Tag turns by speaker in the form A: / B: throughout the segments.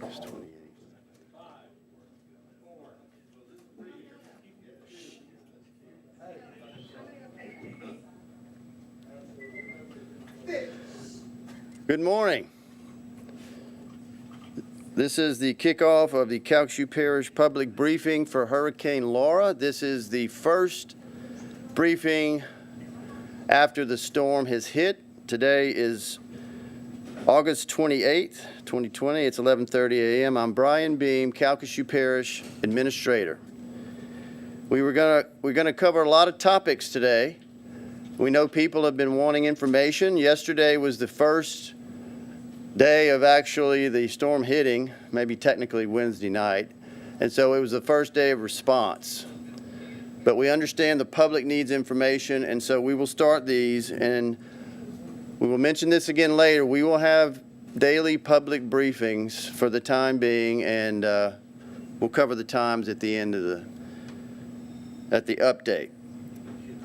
A: August 28th. Good morning. This is the kickoff of the Calcasieu Parish public briefing for Hurricane Laura. This is the first briefing after the storm has hit. Today is August 28th, 2020. It's 11:30 a.m. I'm Brian Beam, Calcasieu Parish Administrator. We're gonna cover a lot of topics today. We know people have been wanting information. Yesterday was the first day of actually the storm hitting, maybe technically Wednesday night, and so it was the first day of response. But we understand the public needs information, and so we will start these, and we will mention this again later. We will have daily public briefings for the time being, and we'll cover the times at the end of the update.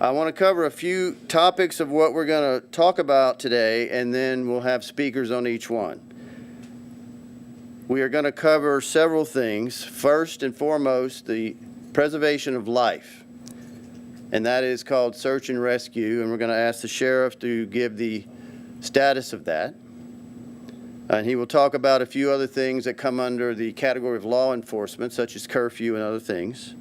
A: I want to cover a few topics of what we're going to talk about today, and then we'll have speakers on each one. We are going to cover several things. First and foremost, the preservation of life, and that is called search and rescue, and we're going to ask the sheriff to give the status of that. And he will talk about a few other things that come under the category of law enforcement, such as curfew and other things.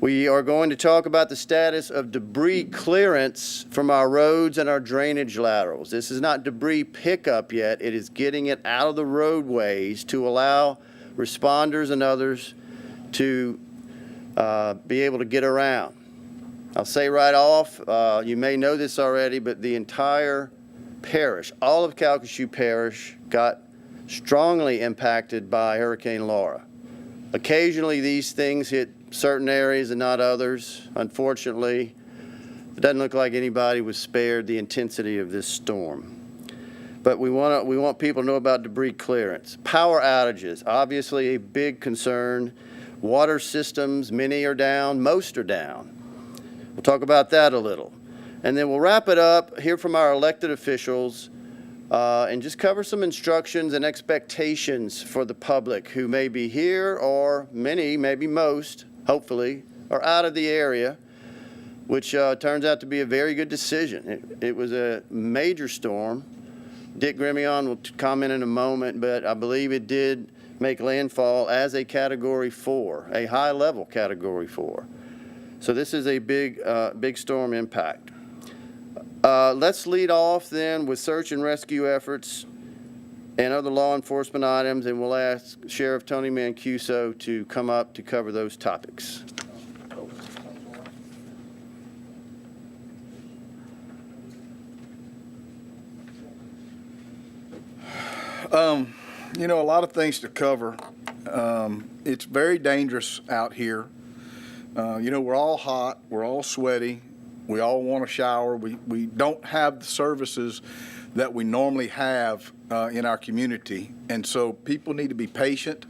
A: We are going to talk about the status of debris clearance from our roads and our drainage laterals. This is not debris pickup yet. It is getting it out of the roadways to allow responders and others to be able to get around. I'll say right off, you may know this already, but the entire parish, all of Calcasieu Parish, got strongly impacted by Hurricane Laura. Occasionally these things hit certain areas and not others. Unfortunately, it doesn't look like anybody was spared the intensity of this storm. But we want people to know about debris clearance. Power outages, obviously a big concern. Water systems, many are down, most are down. We'll talk about that a little. And then we'll wrap it up, hear from our elected officials, and just cover some instructions and expectations for the public who may be here, or many, maybe most, hopefully, are out of the area, which turns out to be a very good decision. It was a major storm. Dick Grimion will comment in a moment, but I believe it did make landfall as a Category 4, a high-level Category 4. So this is a big storm impact. Let's lead off then with search and rescue efforts and other law enforcement items, and we'll ask Sheriff Tony Mancuso to come up to cover those topics.
B: You know, a lot of things to cover. It's very dangerous out here. You know, we're all hot, we're all sweaty, we all want a shower. We don't have the services that we normally have in our community, and so people need to be patient.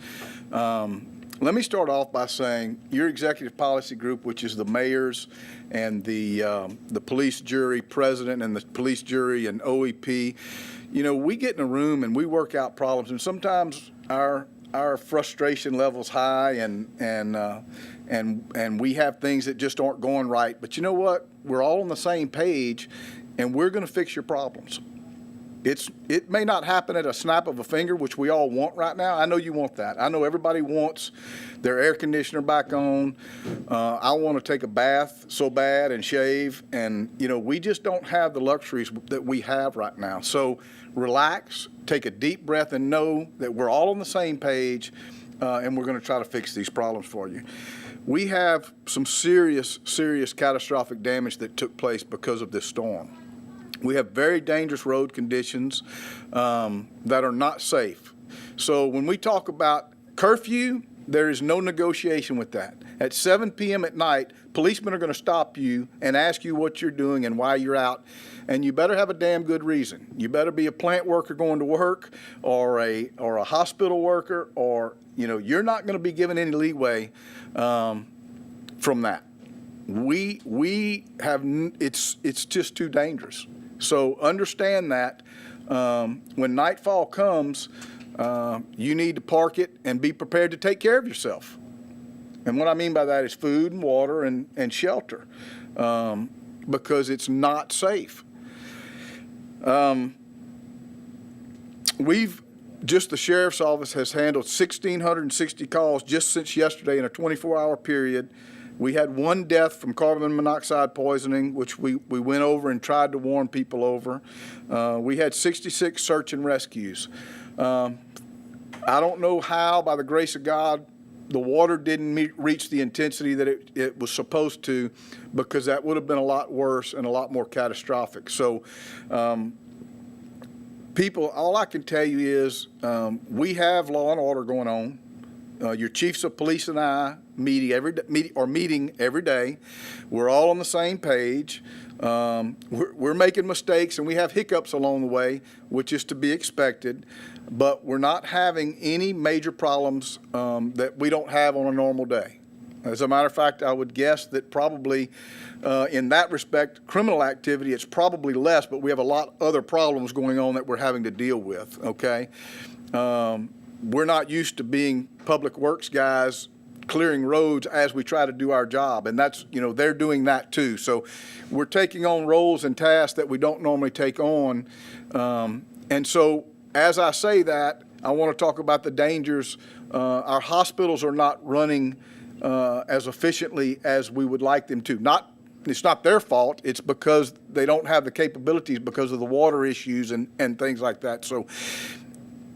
B: Let me start off by saying your executive policy group, which is the mayors and the police jury president and the police jury and OEP, you know, we get in a room and we work out problems, and sometimes our frustration level's high, and we have things that just aren't going right. But you know what? We're all on the same page, and we're going to fix your problems. It may not happen at a snap of a finger, which we all want right now. I know you want that. I know everybody wants their air conditioner back on. I want to take a bath so bad and shave, and you know, we just don't have the luxuries that we have right now. So relax, take a deep breath, and know that we're all on the same page, and we're going to try to fix these problems for you. We have some serious catastrophic damage that took place because of this storm. We have very dangerous road conditions that are not safe. So when we talk about curfew, there is no negotiation with that. At 7 p.m. at night, policemen are going to stop you and ask you what you're doing and why you're out. And you better have a damn good reason. You better be a plant worker going to work, or a hospital worker, or you know, you're not going to be given any leeway from that. We have, it's just too dangerous. So understand that when nightfall comes, you need to park it and be prepared to take care of yourself. And what I mean by that is food and water and shelter, because it's not safe. The sheriff's office has handled 1,660 calls just since yesterday in a 24-hour period. We had one death from carbon monoxide poisoning, which we went over and tried to warn people over. We had 66 search and rescues. I don't know how, by the grace of God, the water didn't reach the intensity that it was supposed to, because that would have been a lot worse and a lot more catastrophic. So, people, all I can tell you is we have law and order going on. Your chiefs of police and I meeting every day. We're all on the same page. We're making mistakes and we have hiccups along the way, which is to be expected. But we're not having any major problems that we don't have on a normal day. As a matter of fact, I would guess that probably in that respect, criminal activity, it's probably less, but we have a lot of other problems going on that we're having to deal with, okay? We're not used to being public works guys clearing roads as we try to do our job, and that's, they're doing that too. So we're taking on roles and tasks that we don't normally take on. And so as I say that, I want to talk about the dangers. Our hospitals are not running as efficiently as we would like them to. It's not their fault. It's because they don't have the capabilities because of the water issues and things like that. So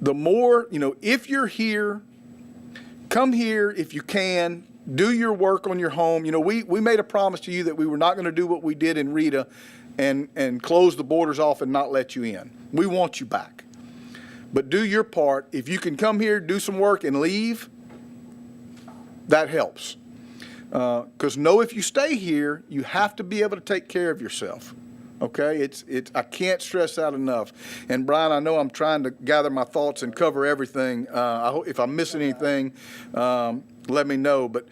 B: the more, if you're here, come here if you can, do your work on your home. We made a promise to you that we were not going to do what we did in Rita and close the borders off and not let you in. We want you back. But do your part. If you can come here, do some work and leave, that helps. Because if you stay here, you have to be able to take care of yourself. Okay, I can't stress that enough. And Brian, I know I'm trying to gather my thoughts and cover everything. I hope if I'm missing anything, let me know. But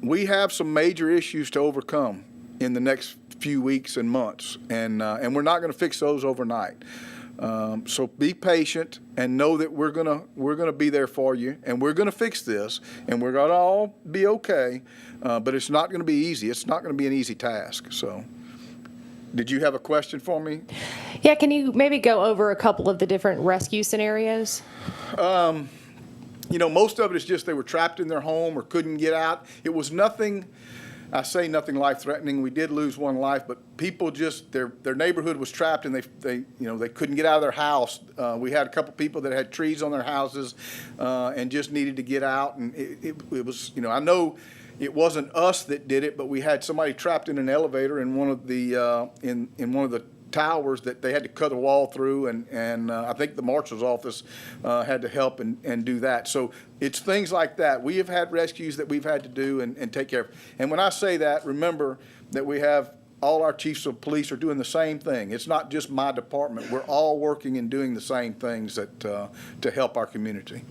B: we have some major issues to overcome in the next few weeks and months, and we're not going to fix those overnight. So be patient and know that we're gonna be there for you, and we're gonna fix this, and we're gonna all be okay. But it's not gonna be easy. It's not gonna be an easy task. So. Did you have a question for me?
C: Yeah, can you maybe go over a couple of the different rescue scenarios?
B: Most of it is just they were trapped in their home or couldn't get out. It was nothing, I say nothing life-threatening. We did lose one life, but people just, their neighborhood was trapped and they couldn't get out of their house. We had a couple people that had trees on their houses and just needed to get out. And it was, I know it wasn't us that did it, but we had somebody trapped in an elevator in one of the in one of the towers that they had to cut a wall through, and I think the marshal's office had to help and do that. So it's things like that. We have had rescues that we've had to do and take care of. And when I say that, remember that we have all our chiefs of police are doing the same thing. It's not just my department. We're all working and doing the same things that to help our community.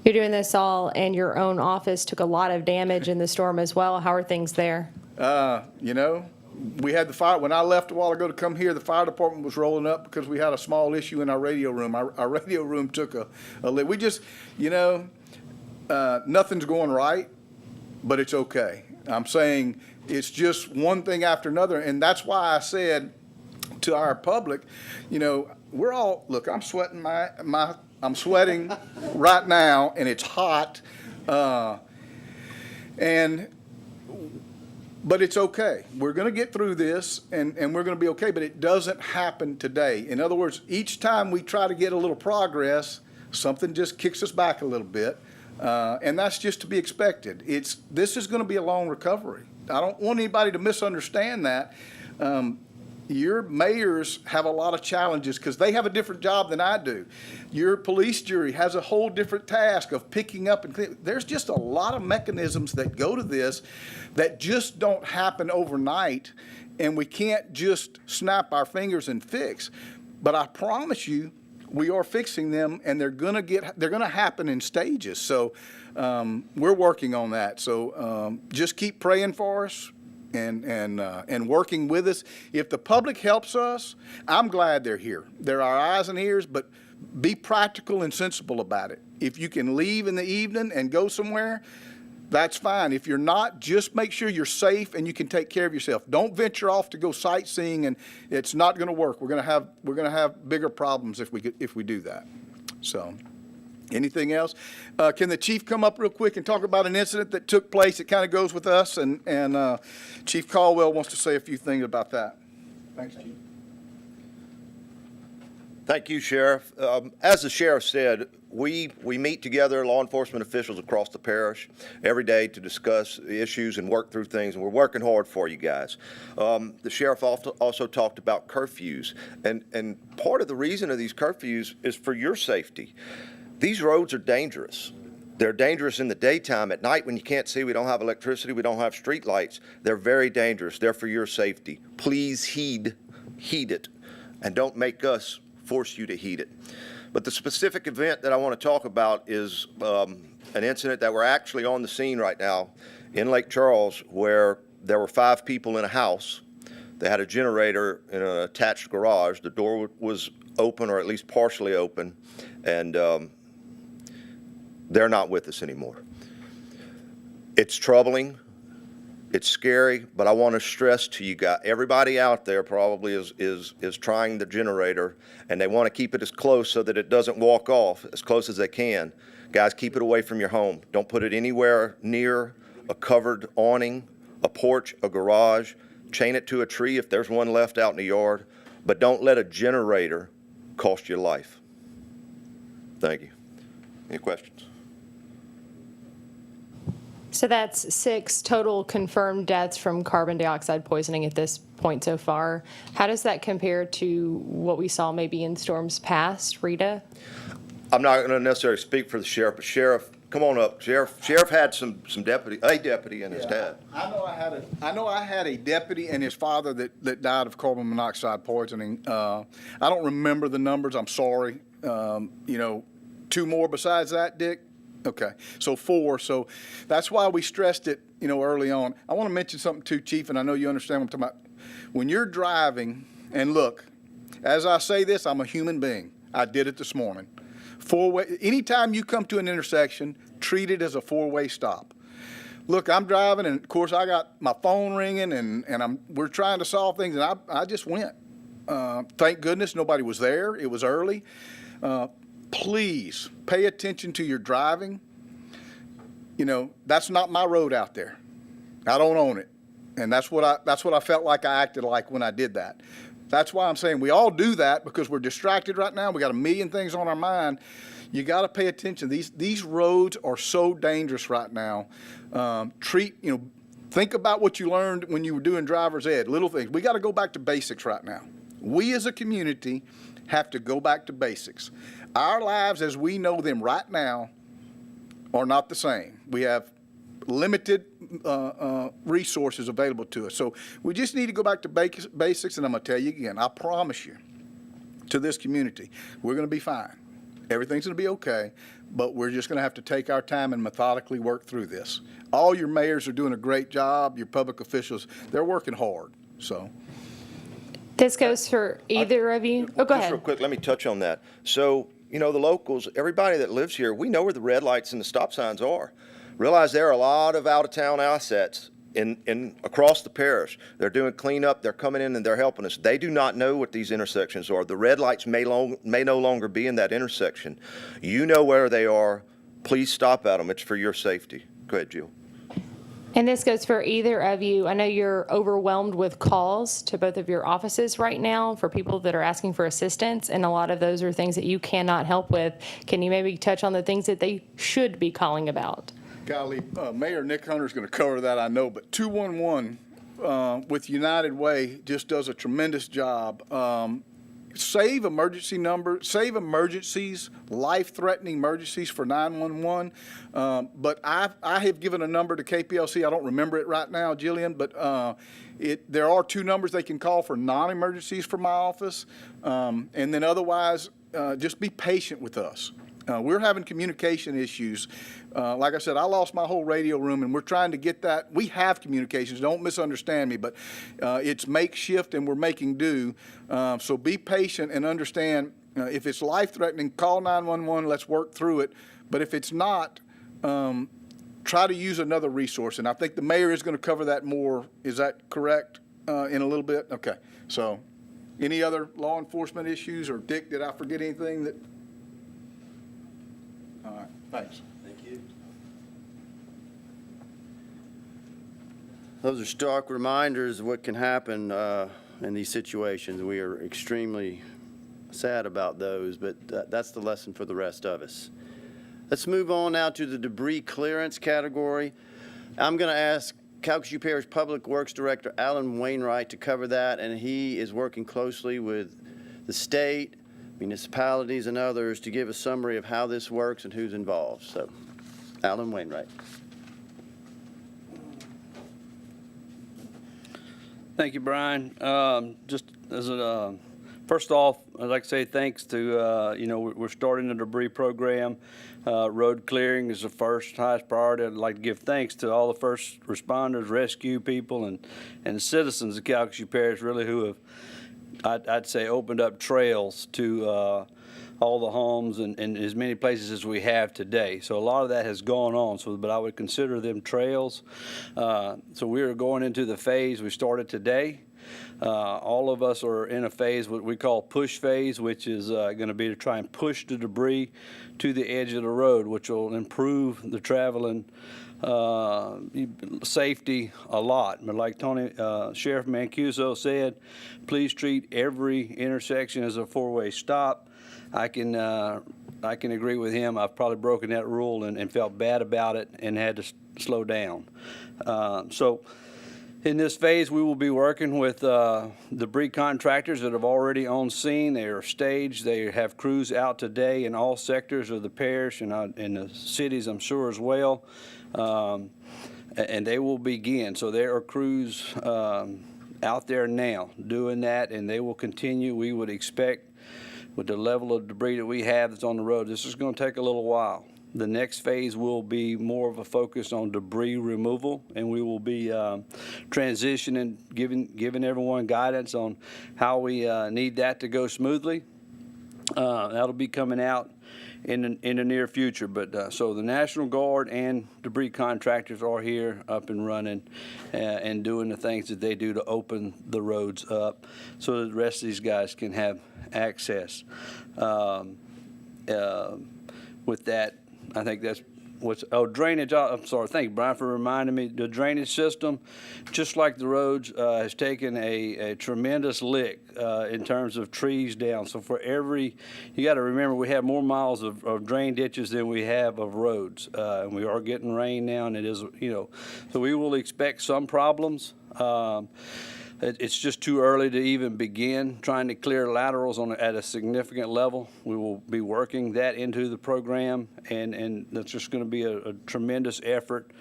C: You're doing this all, and your own office took a lot of damage in the storm as well. How are things there?
B: We had the fire. When I left a while ago to come here, the fire department was rolling up because we had a small issue in our radio room. Our radio room took a we just, nothing's going right, but it's okay. I'm saying it's just one thing after another, and that's why I said to our public, we're all, look, I'm sweating I'm sweating right now, and it's hot, but it's okay. We're going to get through this, and we're going to be okay, but it doesn't happen today. In other words, each time we try to get a little progress, something just kicks us back a little bit, and that's just to be expected. This is going to be a long recovery. I don't want anybody to misunderstand that. Your mayors have a lot of challenges because they have a different job than I do. Your police jury has a whole different task of picking up and cleaning. There's just a lot of mechanisms that go to this that just don't happen overnight, and we can't just snap our fingers and fix. But I promise you, we are fixing them, and they're gonna happen in stages. So we're working on that. So just keep praying for us. and working with us. If the public helps us, I'm glad they're here. They're our eyes and ears, but be practical and sensible about it. If you can leave in the evening and go somewhere, that's fine. If you're not, just make sure you're safe and you can take care of yourself. Don't venture off to go sightseeing, and it's not going to work. We're going to have bigger problems if we do that. So, anything else? Can the chief come up real quick and talk about an incident that took place? It kind of goes with us, and Chief Caldwell wants to say a few things about that. Thanks, Chief.
D: Thank you, Sheriff. As the sheriff said, we meet together, law enforcement officials across the parish, every day to discuss issues and work through things, and we're working hard for you guys. The sheriff also talked about curfews, and part of the reason of these curfews is for your safety. These roads are dangerous. They're dangerous in the daytime. At night when you can't see, we don't have electricity, we don't have street lights. They're very dangerous. They're for your safety. Please heed it, and don't make us force you to heed it. But the specific event that I want to talk about is an incident that we're actually on the scene right now in Lake Charles, where there were 5 people in a house. They had a generator in an attached garage. The door was open, or at least partially open, and they're not with us anymore. It's troubling. It's scary, but I want to stress to you guys, everybody out there probably is trying the generator, and they want to keep it as close so that it doesn't walk off, as close as they can. Guys, keep it away from your home. Don't put it anywhere near a covered awning, a porch, a garage. Chain it to a tree if there's one left out in the yard, but don't let a generator cost your life. Thank you. Any questions?
C: So that's 6 total confirmed deaths from carbon dioxide poisoning at this point so far. How does that compare to what we saw maybe in storms past, Rita?
D: I'm not going to necessarily speak for the sheriff, but Sheriff, come on up. Sheriff had a deputy in his dad.
B: I know I had a deputy and his father that died of carbon monoxide poisoning. I don't remember the numbers. I'm sorry. 2 more besides that, Dick? Okay, so 4. So that's why we stressed it, early on. I want to mention something too, Chief, and I know you understand what I'm talking about. When you're driving, and look, as I say this, I'm a human being. I did it this morning. 4-way. Anytime you come to an intersection, treat it as a 4-way stop. Look, I'm driving, and of course I got my phone ringing, and we're trying to solve things, and I just went. Thank goodness nobody was there. It was early. Please pay attention to your driving. That's not my road out there. I don't own it. And that's what I felt like I acted like when I did that. That's why I'm saying we all do that, because we're distracted right now. We got a million things on our mind. You got to pay attention. These roads are so dangerous right now. Think about what you learned when you were doing driver's ed, little things. We got to go back to basics right now. We as a community have to go back to basics. Our lives as we know them right now are not the same. We have limited resources available to us. So we just need to go back to basics, and I'm going to tell you again, I promise you, to this community, we're going to be fine. Everything's going to be okay, but we're just going to have to take our time and methodically work through this. All your mayors are doing a great job. Your public officials, they're working hard. So.
C: This goes for either of you. Oh, go ahead.
D: Just real quick, let me touch on that. So, the locals, everybody that lives here, we know where the red lights and the stop signs are. Realize there are a lot of out-of-town assets in across the parish. They're doing cleanup. They're coming in and they're helping us. They do not know what these intersections are. The red lights may no longer be in that intersection. You know where they are. Please stop at them. It's for your safety. Go ahead, Jill.
C: And this goes for either of you. I know you're overwhelmed with calls to both of your offices right now for people that are asking for assistance, and a lot of those are things that you cannot help with. Can you maybe touch on the things that they should be calling about?
B: Golly, Mayor Nick Hunter is going to cover that, I know, but 211 with United Way just does a tremendous job. Save emergencies, life-threatening emergencies for 911. But I have given a number to KPLC. I don't remember it right now, Jillian, but there are 2 numbers they can call for non-emergencies for my office. And then otherwise, just be patient with us. We're having communication issues. Like I said, I lost my whole radio room, and we're trying to get that. We have communications. Don't misunderstand me, but it's makeshift, and we're making do. So be patient and understand. If it's life-threatening, call 911. Let's work through it. But if it's not, try to use another resource. And I think the mayor is going to cover that more. Is that correct? In a little bit? Okay. So any other law enforcement issues? Or Dick, did I forget anything that? All right. Thanks.
A: Thank you. Those are stark reminders of what can happen in these situations. We are extremely sad about those, but that's the lesson for the rest of us. Let's move on now to the debris clearance category. I'm going to ask Calcasieu Parish Public Works Director Alan Wainwright to cover that, and he is working closely with the state, municipalities, and others to give a summary of how this works and who's involved. So, Alan Wainwright.
E: Thank you, Brian. Just as a first off, I'd like to say thanks to, we're starting the debris program. Road clearing is the first highest priority. I'd like to give thanks to all the first responders, rescue people, and citizens of Calcasieu Parish, really, who have, I'd say, opened up trails to all the homes and as many places as we have today. So a lot of that has gone on, but I would consider them trails. So we are going into the phase we started today. All of us are in a phase, what we call push phase, which is going to be to try and push the debris to the edge of the road, which will improve the traveling safety a lot. But like Sheriff Mancuso said, please treat every intersection as a four-way stop. I can agree with him. I've probably broken that rule and felt bad about it and had to slow down. So in this phase, we will be working with debris contractors that have already on scene. They are staged. They have crews out today in all sectors of the parish and in the cities, I'm sure, as well. And they will begin. So there are crews out there now doing that, and they will continue. We would expect, with the level of debris that we have that's on the road, this is going to take a little while. The next phase will be more of a focus on debris removal, and we will be transitioning, giving everyone guidance on how we need that to go smoothly. That'll be coming out in the near future. But so the National Guard and debris contractors are here, up and running, and doing the things that they do to open the roads up, so that the rest of these guys can have access. With that, I think that's what's, drainage. I'm sorry. Thank you, Brian, for reminding me. The drainage system, just like the roads, has taken a tremendous lick in terms of trees down. So for every, you got to remember, we have more miles of drain ditches than we have of roads. And we are getting rain now, and it is, so we will expect some problems. It's just too early to even begin trying to clear laterals at a significant level. We will be working that into the program, and that's just going to be a tremendous effort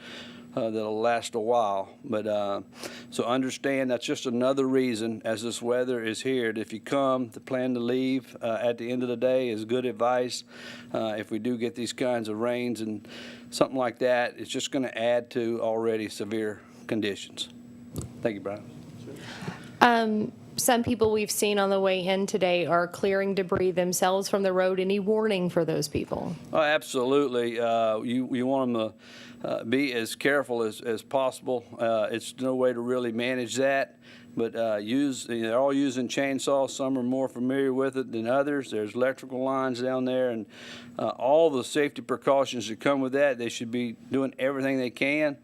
E: that'll last a while. But so understand that's just another reason, as this weather is here, that if you come to plan to leave at the end of the day is good advice. If we do get these kinds of rains and something like that, it's just going to add to already severe conditions. Thank you, Brian.
C: Some people we've seen on the way in today are clearing debris themselves from the road. Any warning for those people? Oh,
E: absolutely. You want them to be as careful as possible. It's no way to really manage that. But they're all using chainsaws. Some are more familiar with it than others. There's electrical lines down there, and all the safety precautions that come with that, they should be doing everything they can.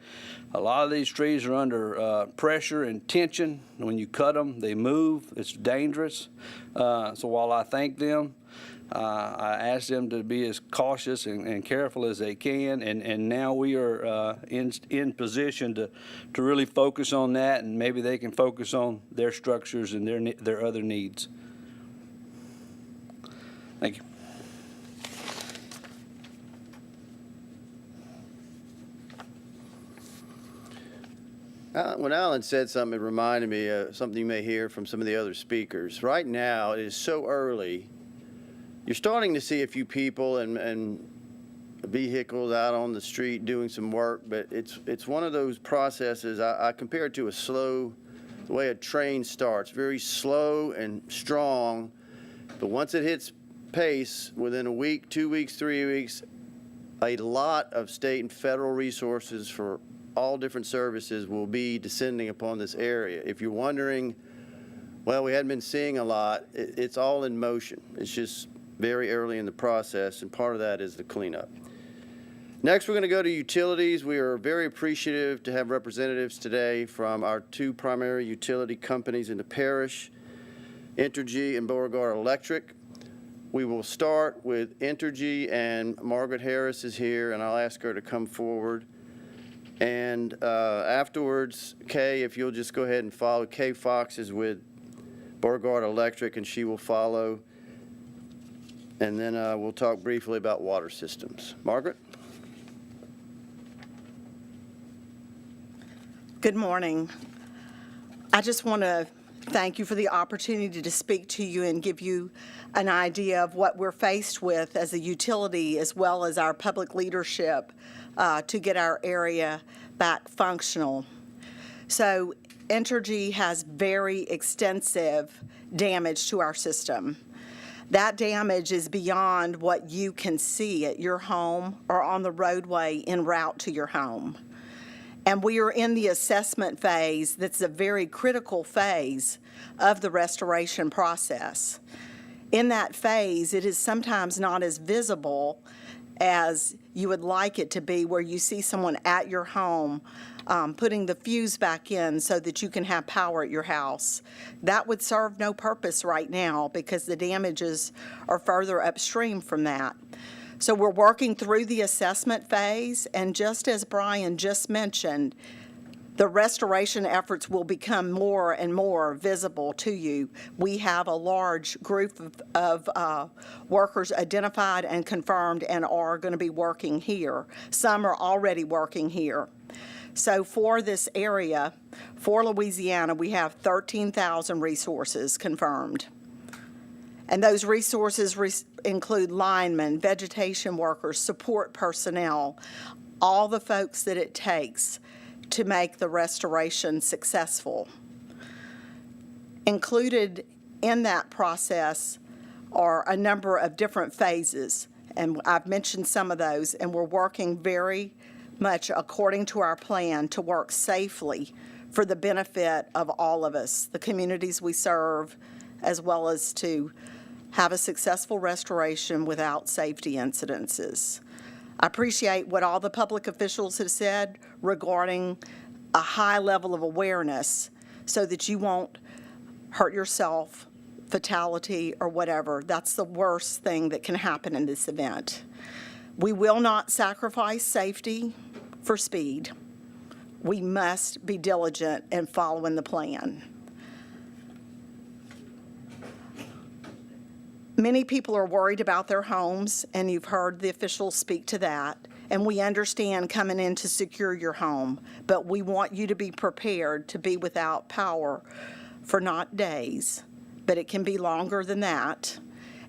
E: A lot of these trees are under pressure and tension. When you cut them, they move. It's dangerous. So while I thank them, I ask them to be as cautious and careful as they can, and now we are in position to really focus on that, and maybe they can focus on their structures and their other needs. Thank you.
A: When Alan said something, it reminded me of something you may hear from some of the other speakers. Right now, it is so early you're starting to see a few people and vehicles out on the street doing some work, but it's one of those processes. I compare it to the way a train starts, very slow and strong, but once it hits pace, within a week, 2 weeks, 3 weeks, a lot of state and federal resources for all different services will be descending upon this area. If you're wondering, well, we hadn't been seeing a lot, it's all in motion. It's just very early in the process, and part of that is the cleanup. Next, we're going to go to utilities. We are very appreciative to have representatives today from our two primary utility companies in the parish, Entergy and Beauregard Electric. We will start with Entergy, and Margaret Harris is here, and I'll ask her to come forward. And afterwards, Kay, if you'll just go ahead and follow. Kay Fox is with Beauregard Electric, and she will follow. And then we'll talk briefly about water systems. Margaret?
F: Good morning. I just want to thank you for the opportunity to speak to you and give you an idea of what we're faced with as a utility, as well as our public leadership, to get our area back functional. So Entergy has very extensive damage to our system. That damage is beyond what you can see at your home or on the roadway en route to your home. And we are in the assessment phase that's a very critical phase of the restoration process. In that phase, it is sometimes not as visible as you would like it to be, where you see someone at your home putting the fuse back in so that you can have power at your house. That would serve no purpose right now because the damages are further upstream from that. So we're working through the assessment phase, and just as Brian just mentioned, the restoration efforts will become more and more visible to you. We have a large group of workers identified and confirmed and are going to be working here. Some are already working here. So for this area, for Louisiana, we have 13,000 resources confirmed. And those resources include linemen, vegetation workers, support personnel, all the folks that it takes to make the restoration successful. Included in that process are a number of different phases, and I've mentioned some of those, and we're working very much according to our plan to work safely for the benefit of all of us, the communities we serve, as well as to have a successful restoration without safety incidences. I appreciate what all the public officials have said regarding a high level of awareness so that you won't hurt yourself, fatality, or whatever. That's the worst thing that can happen in this event. We will not sacrifice safety for speed. We must be diligent in following the plan. Many people are worried about their homes, and you've heard the officials speak to that, and we understand coming in to secure your home, but we want you to be prepared to be without power for not days, but it can be longer than that,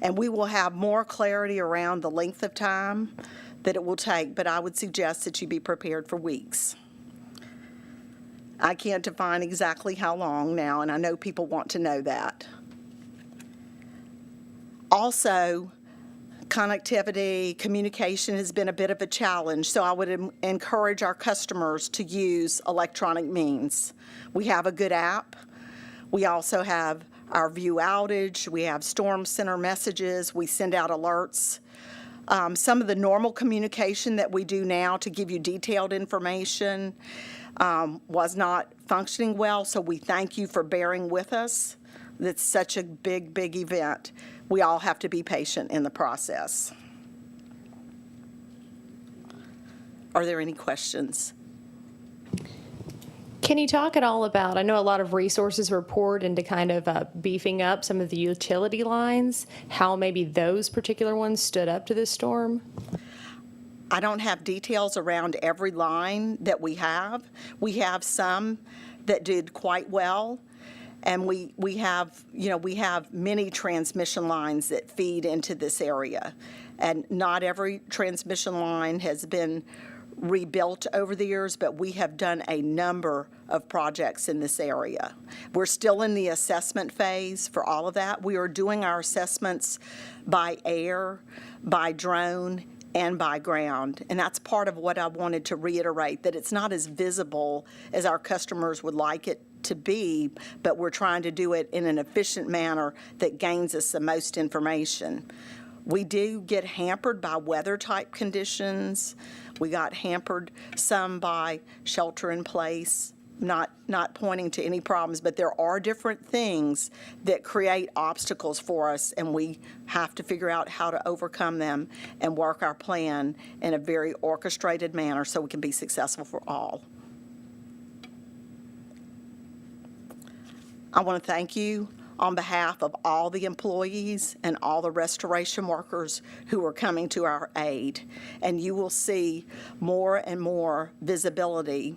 F: and we will have more clarity around the length of time that it will take, but I would suggest that you be prepared for weeks. I can't define exactly how long now, and I know people want to know that. Also, connectivity, communication has been a bit of a challenge, so I would encourage our customers to use electronic means. We have a good app. We also have our view outage. We have storm center messages. We send out alerts. Some of the normal communication that we do now to give you detailed information was not functioning well, so we thank you for bearing with us. That's such a big, big event. We all have to be patient in the process. Are there any questions?
C: Can you talk at all about, I know a lot of resources were poured into kind of beefing up some of the utility lines, how maybe those particular ones stood up to this storm?
F: I don't have details around every line that we have. We have some that did quite well, And we have many transmission lines that feed into this area. And not every transmission line has been rebuilt over the years, but we have done a number of projects in this area. We're still in the assessment phase for all of that. We are doing our assessments by air, by drone, and by ground. And that's part of what I wanted to reiterate, that it's not as visible as our customers would like it to be, but we're trying to do it in an efficient manner that gains us the most information. We do get hampered by weather-type conditions. We got hampered some by shelter in place, not pointing to any problems, but there are different things that create obstacles for us, and we have to figure out how to overcome them and work our plan in a very orchestrated manner so we can be successful for all. I want to thank you on behalf of all the employees and all the restoration workers who are coming to our aid. And you will see more and more visibility.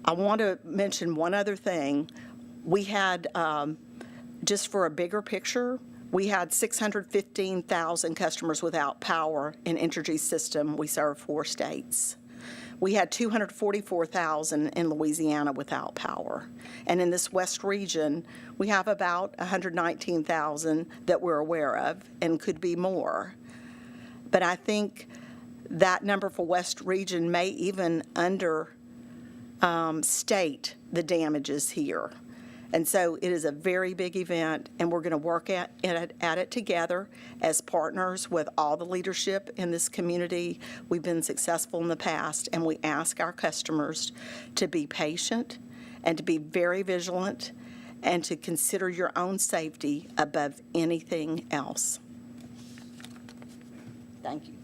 F: I want to mention one other thing. We had, just for a bigger picture, we had 615,000 customers without power in Entergy's system. We serve 4 states. We had 244,000 in Louisiana without power. And in this West region, we have about 119,000 that we're aware of, and could be more. But I think that number for West region may even understate the damages here. And so it is a very big event, and we're going to work at it together as partners with all the leadership in this community. We've been successful in the past, and we ask our customers to be patient and to be very vigilant and to consider your own safety above anything else. Thank you.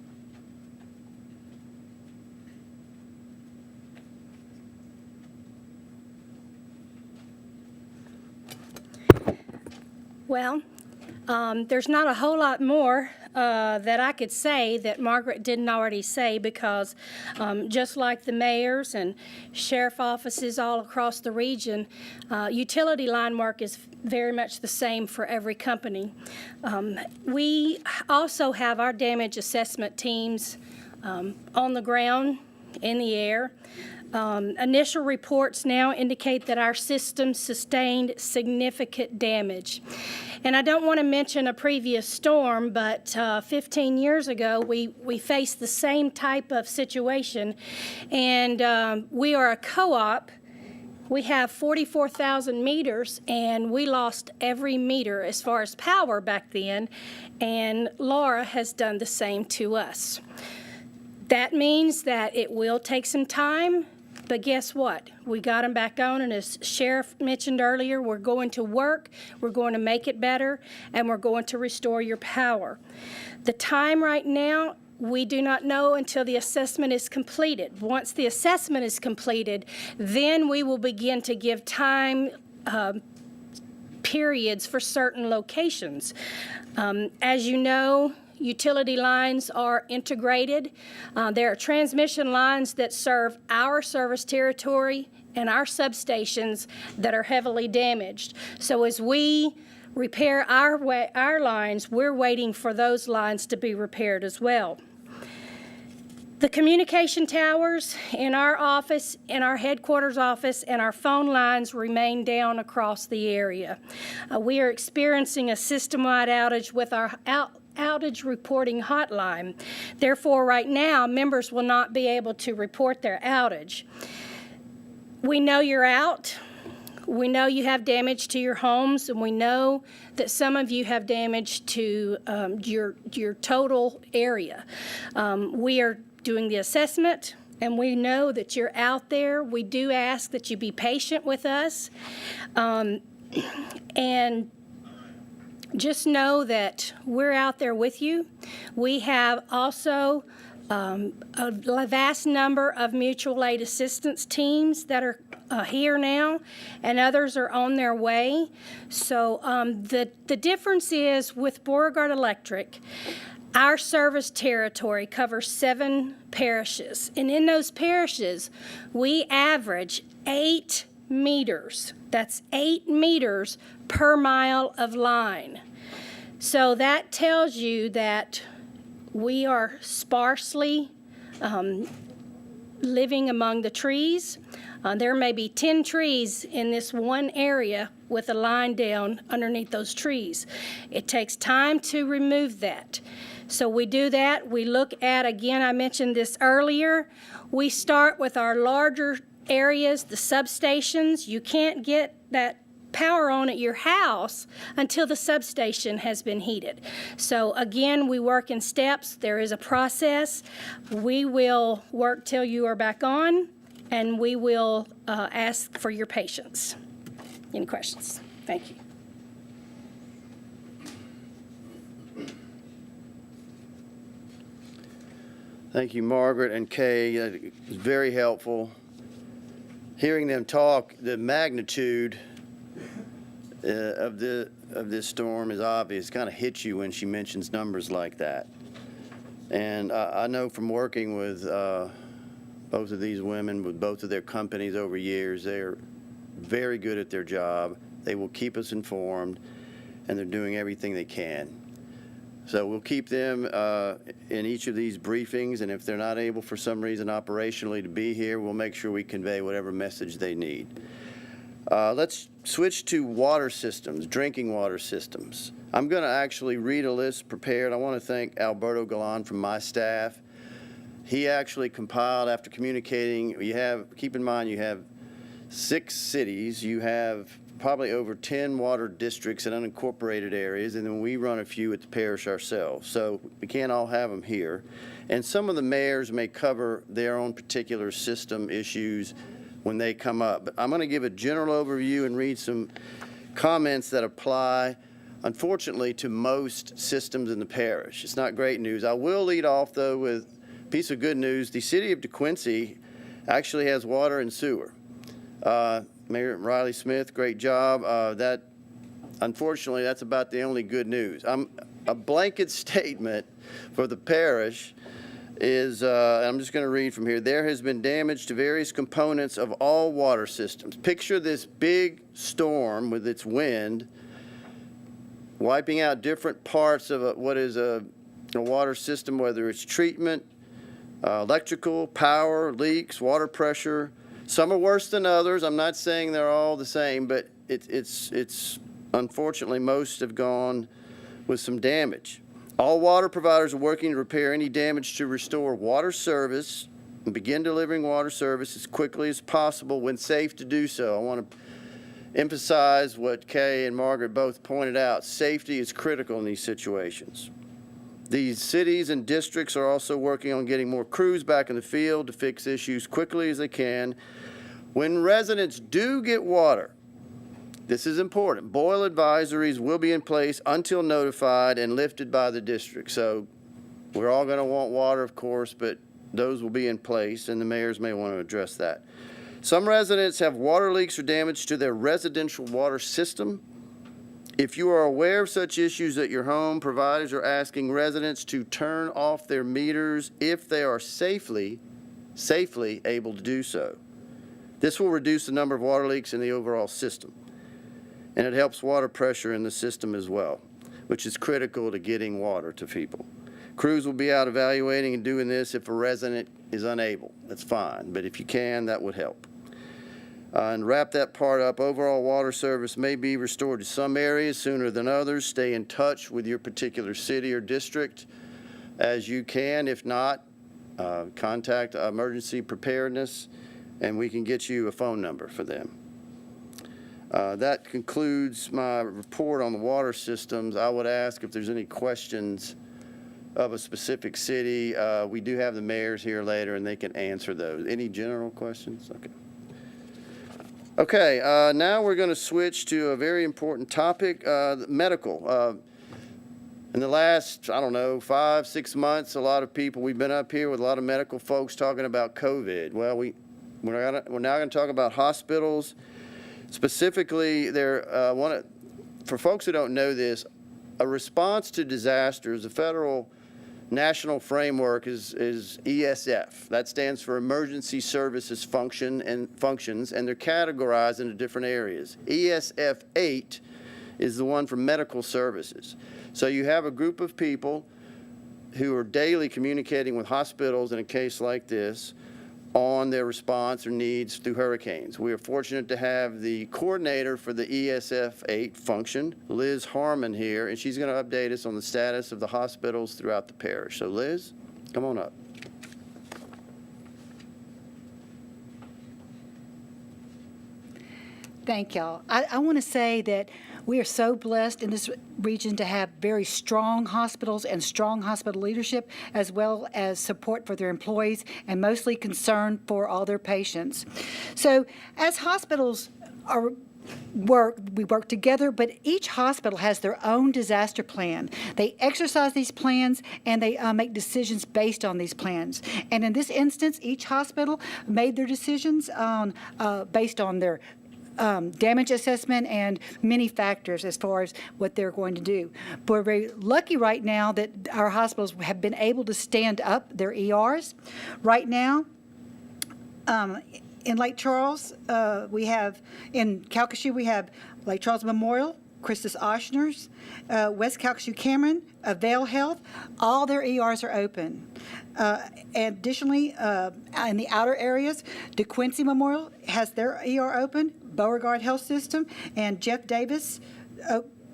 G: Well, there's not a whole lot more that I could say that Margaret didn't already say, because just like the mayors and sheriff offices all across the region, utility line work is very much the same for every company. We also have our damage assessment teams on the ground, in the air. Initial reports now indicate that our system sustained significant damage. And I don't want to mention a previous storm, but 15 years ago, we faced the same type of situation. And we are a co-op. We have 44,000 meters, and we lost every meter as far as power back then. And Laura has done the same to us. That means that it will take some time. But guess what? We got them back on, and as Sheriff mentioned earlier, we're going to work, we're going to make it better, and we're going to restore your power. The time right now, we do not know until the assessment is completed. Once the assessment is completed, then we will begin to give time periods for certain locations. As you know, utility lines are integrated. There are transmission lines that serve our service territory and our substations that are heavily damaged. So as we repair our lines, we're waiting for those lines to be repaired as well. The communication towers in our office, in our headquarters office, and our phone lines remain down across the area. We are experiencing a system-wide outage with our outage reporting hotline. Therefore, right now, members will not be able to report their outage. We know you're out. We know you have damage to your homes, and we know that some of you have damage to your total area. We are doing the assessment, and we know that you're out there. We do ask that you be patient with us, and just know that we're out there with you. We have also a vast number of mutual aid assistance teams that are here now, and others are on their way. So the difference is with Beauregard Electric, our service territory covers 7 parishes, and in those parishes, we average 8 meters That's 8 meters per mile of line. So that tells you that we are sparsely living among the trees. There may be 10 trees in this one area with a line down underneath those trees. It takes time to remove that. So we do that. We look at, again, I mentioned this earlier, we start with our larger areas, the substations. You can't get that power on at your house until the substation has been heated. So again, we work in steps. There is a process. We will work till you are back on, and we will ask for your patience. Any questions? Thank you.
A: Thank you, Margaret and Kay. It was very helpful. Hearing them talk, the magnitude of this storm is obvious. It kind of hits you when she mentions numbers like that. And I know from working with both of these women, with both of their companies over years, they're very good at their job. They will keep us informed, and they're doing everything they can. So we'll keep them in each of these briefings, and if they're not able for some reason operationally to be here, we'll make sure we convey whatever message they need. Let's switch to water systems, drinking water systems. I'm going to actually read a list prepared. I want to thank Alberto Galan from my staff. He actually compiled after communicating. Keep in mind, you have 6 cities. You have probably over 10 water districts and unincorporated areas, and then we run a few at the parish ourselves. So we can't all have them here. And some of the mayors may cover their own particular system issues when they come up. But I'm going to give a general overview and read some comments that apply, unfortunately, to most systems in the parish. It's not great news. I will lead off, though, with a piece of good news. The city of DeQuincy actually has water and sewer. Mayor Riley Smith, great job. Unfortunately, that's about the only good news. A blanket statement for the parish is, I'm just going to read from here. There has been damage to various components of all water systems. Picture this big storm with its wind wiping out different parts of what is a water system, whether it's treatment, electrical, power, leaks, water pressure. Some are worse than others. I'm not saying they're all the same, but it's unfortunately most have gone with some damage. All water providers are working to repair any damage to restore water service and begin delivering water service as quickly as possible when safe to do so. I want to emphasize what Kay and Margaret both pointed out. Safety is critical in these situations. These cities and districts are also working on getting more crews back in the field to fix issues quickly as they can. When residents do get water, this is important, boil advisories will be in place until notified and lifted by the district. So we're all going to want water, of course, but those will be in place, and the mayors may want to address that. Some residents have water leaks or damage to their residential water system. If you are aware of such issues at your home, providers are asking residents to turn off their meters if they are safely able to do so. This will reduce the number of water leaks in the overall system, and it helps water pressure in the system as well, which is critical to getting water to people. Crews will be out evaluating and doing this if a resident is unable. That's fine, but if you can, that would help. And wrap that part up, overall water service may be restored to some areas sooner than others. Stay in touch with your particular city or district as you can. If not, contact emergency preparedness, and we can get you a phone number for them. That concludes my report on the water systems. I would ask if there's any questions of a specific city. We do have the mayors here later, and they can answer those. Any general questions? Okay, now we're going to switch to a very important topic, medical. In the last, 5, 6 months, a lot of people, we've been up here with a lot of medical folks talking about COVID. Well, we're now going to talk about hospitals. Specifically, for folks who don't know this, a response to disasters, the federal national framework is ESF. That stands for Emergency Services Functions, and they're categorized into different areas. ESF 8 is the one for medical services. So you have a group of people who are daily communicating with hospitals in a case like this on their response or needs through hurricanes. We are fortunate to have the coordinator for the ESF 8 function, Liz Harmon, here, and she's going to update us on the status of the hospitals throughout the parish. So Liz, come on up.
H: Thank y'all. I want to say that we are so blessed in this region to have very strong hospitals and strong hospital leadership, as well as support for their employees and mostly concern for all their patients. So as hospitals we work together, but each hospital has their own disaster plan. They exercise these plans and they make decisions based on these plans. And in this instance, each hospital made their decisions based on their damage assessment and many factors as far as what they're going to do. But we're very lucky right now that our hospitals have been able to stand up their ERs. Right now, in Lake Charles, in Calcasieu, we have Lake Charles Memorial, Christus Ochsner's, West Calcasieu Cameron, Avail Health, all their ERs are open. Additionally, in the outer areas, DeQuincy Memorial has their ER open, Beauregard Health System, and Jeff Davis,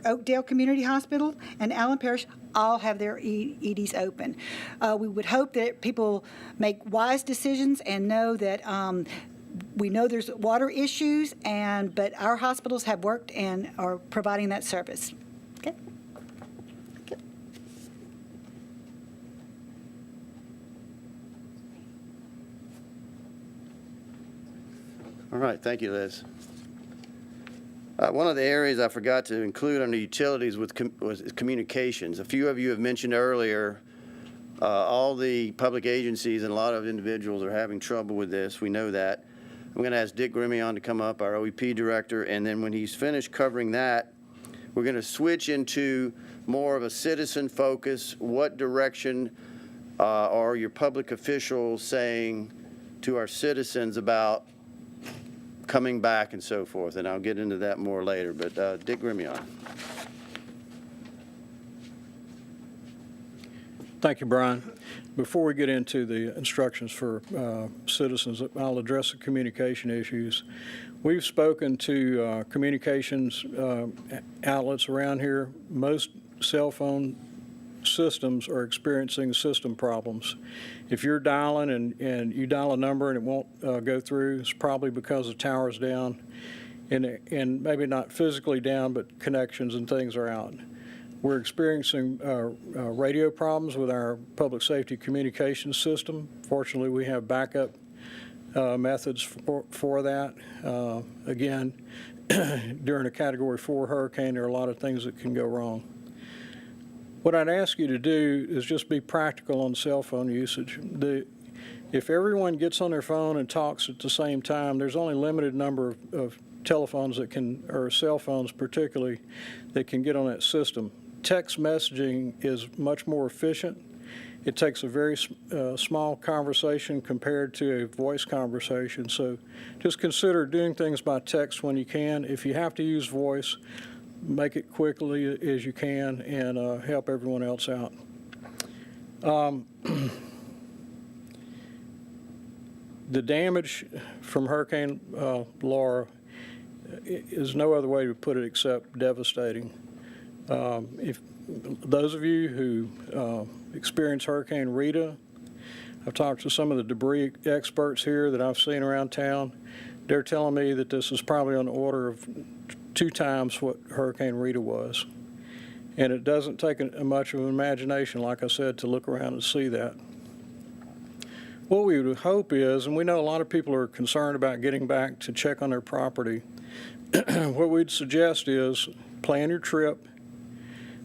H: Oakdale Community Hospital, and Allen Parish all have their EDs open. We would hope that people make wise decisions and know that we know there's water issues, but our hospitals have worked and are providing that service. Okay.
A: All right, thank you, Liz. One of the areas I forgot to include under utilities was communications. A few of you have mentioned earlier all the public agencies and a lot of individuals are having trouble with this. We know that. I'm going to ask Dick Grimion to come up, our OEP director, and then when he's finished covering that, we're going to switch into more of a citizen focus. What direction are your public officials saying to our citizens about coming back and so forth? And I'll get into that more later, but Dick Grimion.
I: Thank you, Brian. Before we get into the instructions for citizens, I'll address the communication issues. We've spoken to communications outlets around here. Most cell phone systems are experiencing system problems. If you're dialing and you dial a number and it won't go through, it's probably because the tower's down and maybe not physically down, but connections and things are out. We're experiencing radio problems with our public safety communications system. Fortunately, we have backup methods for that. Again, during a Category 4 hurricane, there are a lot of things that can go wrong. What I'd ask you to do is just be practical on cell phone usage. If everyone gets on their phone and talks at the same time, there's only a limited number of telephones that can, or cell phones particularly, that can get on that system. Text messaging is much more efficient. It takes a very small conversation compared to a voice conversation. So just consider doing things by text when you can. If you have to use voice, make it quickly as you can and help everyone else out. The damage from Hurricane Laura is no other way to put it except devastating. If those of you who experienced Hurricane Rita, I've talked to some of the debris experts here that I've seen around town. They're telling me that this is probably on the order of 2 times what Hurricane Rita was. And it doesn't take much of an imagination, like I said, to look around and see that. What we would hope is, and we know a lot of people are concerned about getting back to check on their property, what we'd suggest is plan your trip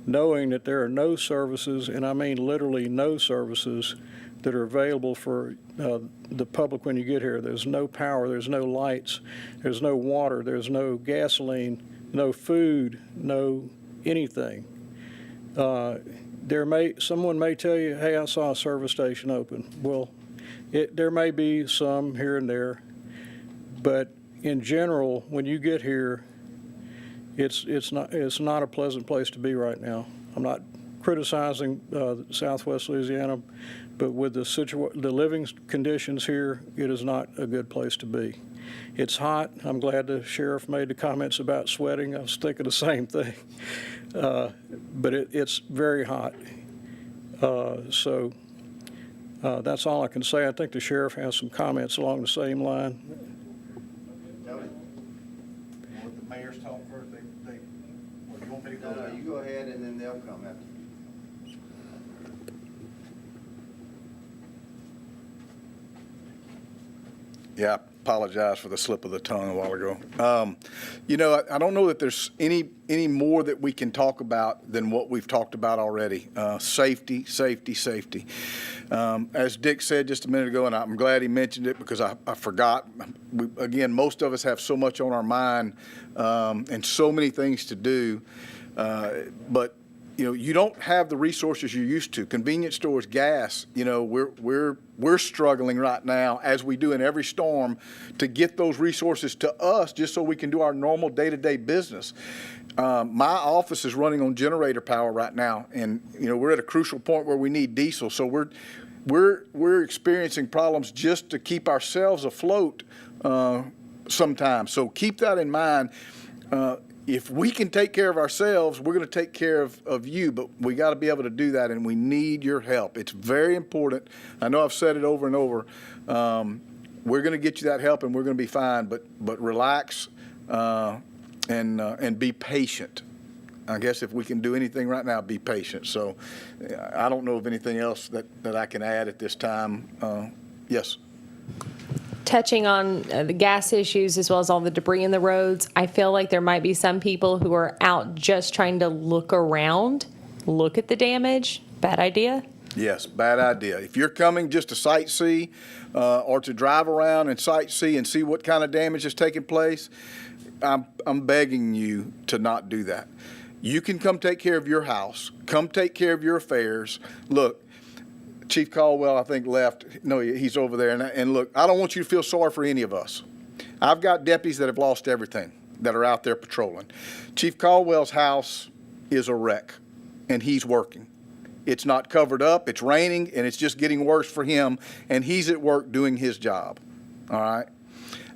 I: knowing that there are no services, and I mean literally no services, that are available for the public when you get here. There's no power, there's no lights, there's no water, there's no gasoline, no food, no anything. someone may tell you, hey, I saw a service station open. Well, there may be some here and there, but in general, when you get here, it's not a pleasant place to be right now. I'm not criticizing Southwest Louisiana, but with the living conditions here, it is not a good place to be. It's hot. I'm glad the sheriff made the comments about sweating. I was thinking the same thing. But it's very hot. So that's all I can say. I think the sheriff has some comments along the same line.
B: Want the mayor's talk first? Or you want me to go?
A: No, you go ahead and then they'll come after you.
B: Yeah, I apologize for the slip of the tongue a while ago. You know, I don't know that there's any more that we can talk about than what we've talked about already. Safety, safety, safety. As Dick said just a minute ago, and I'm glad he mentioned it because I forgot. Again, most of us have so much on our mind and so many things to do, but you know, you don't have the resources you're used to. Convenience stores, gas, you know, we're struggling right now, as we do in every storm, to get those resources to us just so we can do our normal day-to-day business. My office is running on generator power right now, and you know, we're at a crucial point where we need diesel. So we're experiencing problems just to keep ourselves afloat sometimes. So keep that in mind. If we can take care of ourselves, we're going to take care of you, but we got to be able to do that, and we need your help. It's very important. I know I've said it over and over. We're going to get you that help, and we're going to be fine, but relax and be patient. I guess if we can do anything right now, be patient. So I don't know of anything else that I can add at this time. Yes.
C: Touching on the gas issues as well as all the debris in the roads, I feel like there might be some people who are out just trying to look around, look at the damage. Bad idea?
B: Yes, bad idea. If you're coming just to sightsee or to drive around and sightsee and see what kind of damage is taking place, I'm begging you to not do that. You can come take care of your house, come take care of your affairs. Look, Chief Caldwell, I think, left. No, he's over there. And look, I don't want you to feel sorry for any of us. I've got deputies that have lost everything that are out there patrolling. Chief Caldwell's house is a wreck, and he's working. It's not covered up. It's raining, and it's just getting worse for him, and he's at work doing his job. All right?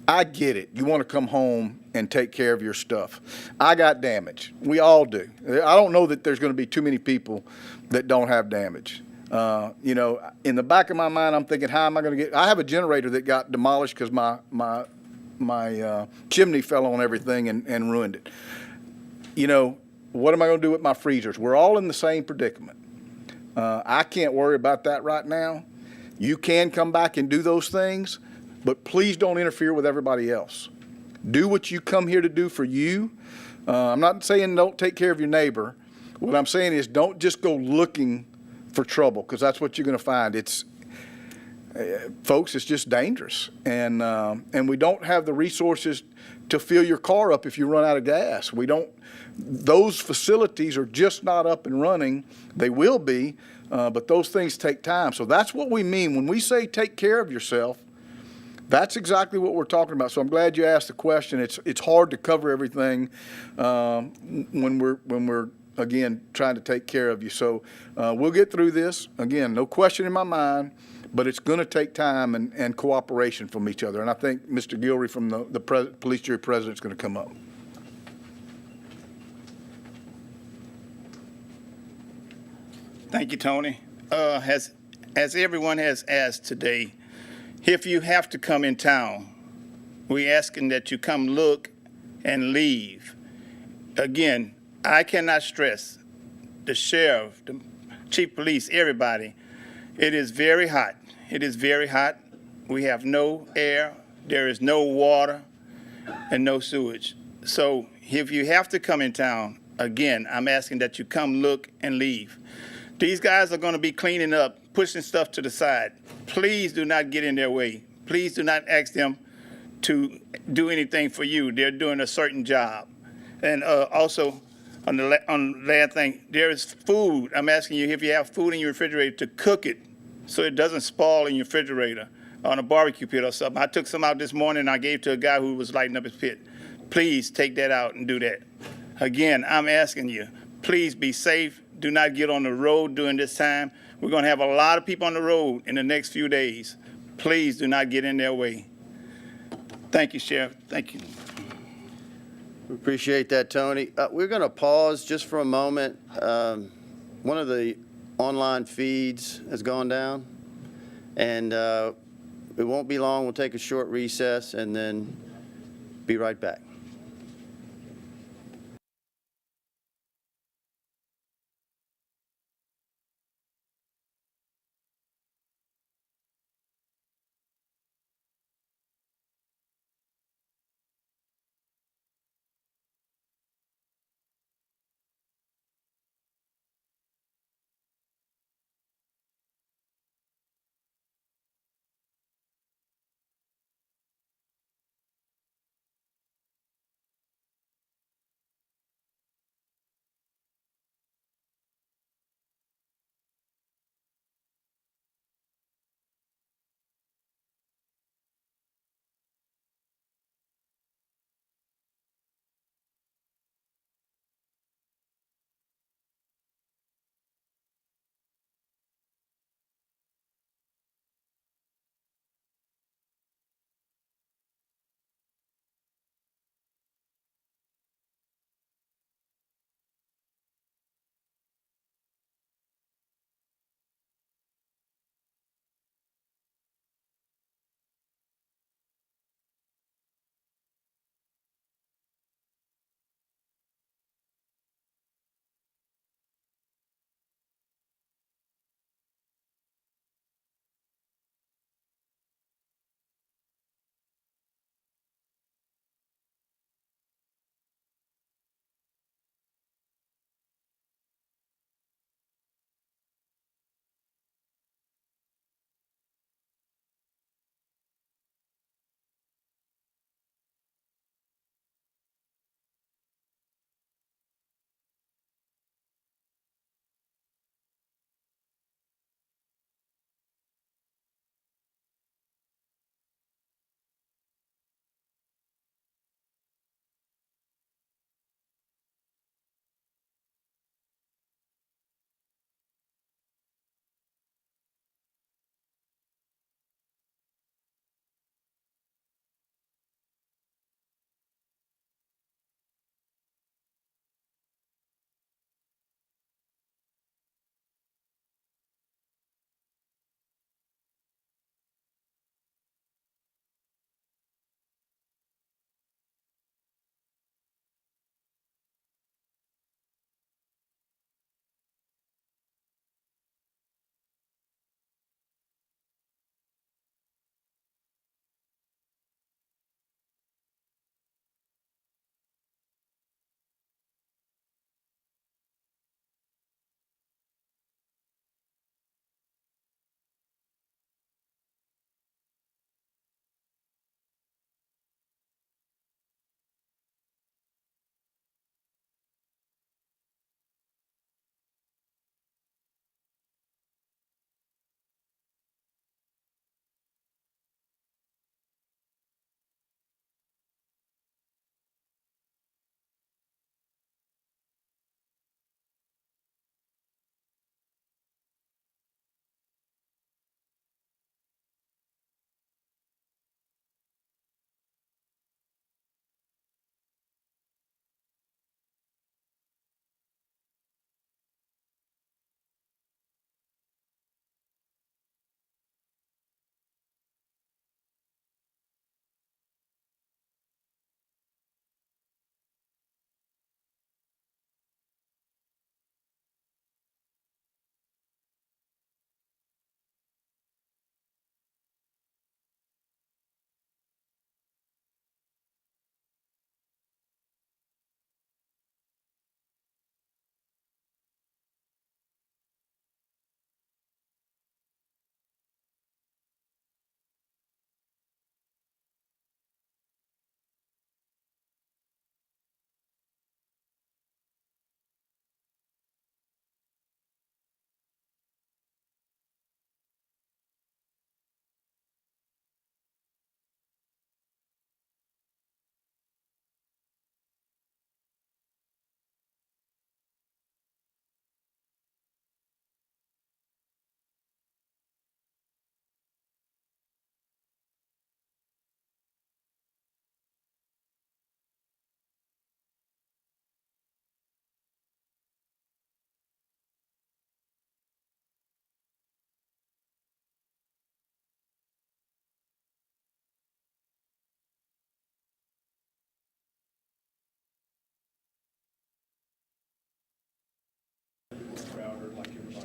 B: I get it. You want to come home and take care of your stuff. I got damage. We all do. I don't know that there's going to be too many people that don't have damage. You know, in the back of my mind, I'm thinking, how am I going to get? I have a generator that got demolished because my chimney fell on everything and ruined it. You know, what am I going to do with my freezers? We're all in the same predicament. I can't worry about that right now. You can come back and do those things, but please don't interfere with everybody else. Do what you come here to do for you. I'm not saying don't take care of your neighbor. What I'm saying is don't just go looking for trouble, because that's what you're going to find. It's folks, it's just dangerous, and we don't have the resources to fill your car up if you run out of gas. We don't. Those facilities are just not up and running. They will be, but those things take time. So that's what we mean when we say take care of yourself. That's exactly what we're talking about. So I'm glad you asked the question. It's hard to cover everything when we're again, trying to take care of you. So we'll get through this. Again, no question in my mind, but it's going to take time and cooperation from each other. And I think Mr. Gilry from the police jury president is going to come up.
J: Thank you, Tony. As everyone has asked today, if you have to come in town, we're asking that you come look and leave. Again, I cannot stress, the sheriff, the chief of police, everybody, it is very hot. It is very hot. We have no air, there is no water, and no sewage. So if you have to come in town, again, I'm asking that you come look and leave. These guys are going to be cleaning up, pushing stuff to the side. Please do not get in their way. Please do not ask them to do anything for you. They're doing a certain job. And also, On the last thing, there is food. I'm asking you if you have food in your refrigerator to cook it so it doesn't spoil in your refrigerator on a barbecue pit or something. I took some out this morning and I gave to a guy who was lighting up his pit. Please take that out and do that. Again, I'm asking you, please be safe. Do not get on the road during this time. We're going to have a lot of people on the road in the next few days. Please do not get in their way. Thank you, Sheriff. Thank you.
A: We appreciate that, Tony. We're going to pause just for a moment. One of the online feeds has gone down, and it won't be long. We'll take a short recess and then be right back.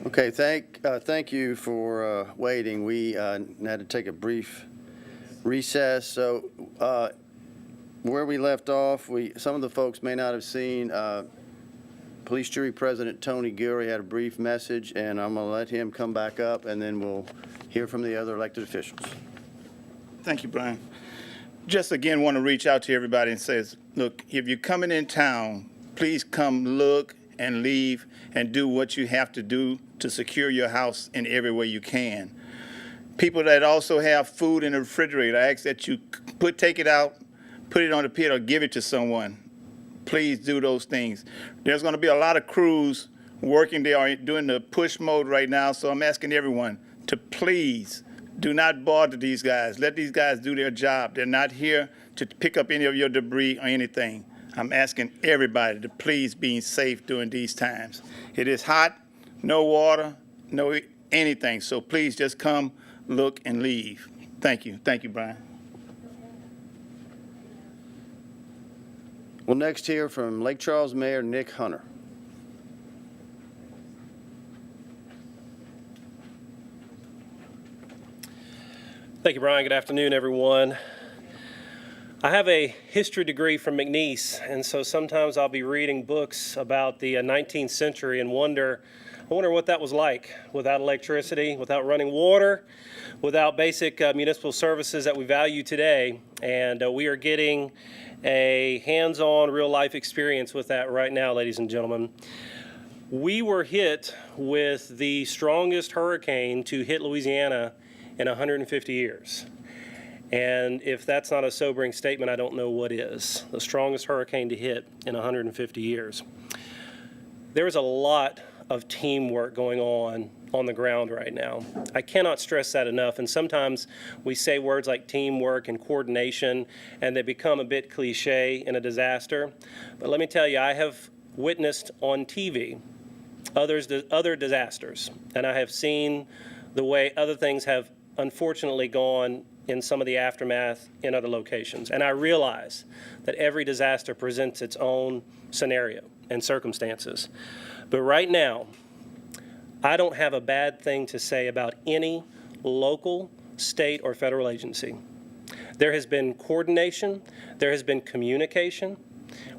A: Okay, thank you for waiting. We had to take a brief recess. So where we left off, some of the folks may not have seen, Police Jury President Tony Gilroy had a brief message, and I'm going to let him come back up, and then we'll hear from the other elected officials.
J: Thank you, Brian. Just again want to reach out to everybody and say, look, if you're coming in town, please come look and leave and do what you have to do to secure your house in every way you can. People that also have food in the refrigerator, I ask that you take it out, put it on the pit, or give it to someone. Please do those things. There's going to be a lot of crews working there doing the push mode right now, so I'm asking everyone to please do not bother these guys. Let these guys do their job. They're not here to pick up any of your debris or anything. I'm asking everybody to please be safe during these times. It is hot, no water, no anything, so please just come, look, and leave. Thank you. Thank you, Brian.
A: We'll next hear from Lake Charles Mayor Nick Hunter.
K: Thank you, Brian. Good afternoon, everyone. I have a history degree from McNeese, and so sometimes I'll be reading books about the 19th century and wonder what that was like without electricity, without running water, without basic municipal services that we value today. And we are getting a hands-on, real-life experience with that right now, ladies and gentlemen. We were hit with the strongest hurricane to hit Louisiana in 150 years. And if that's not a sobering statement, I don't know what is. The strongest hurricane to hit in 150 years. There is a lot of teamwork going on the ground right now. I cannot stress that enough, and sometimes we say words like teamwork and coordination, and they become a bit cliche in a disaster. But let me tell you, I have witnessed on TV other disasters, and I have seen the way other things have unfortunately gone in some of the aftermath in other locations. And I realize that every disaster presents its own scenario and circumstances. But right now, I don't have a bad thing to say about any local, state, or federal agency. There has been coordination, there has been communication,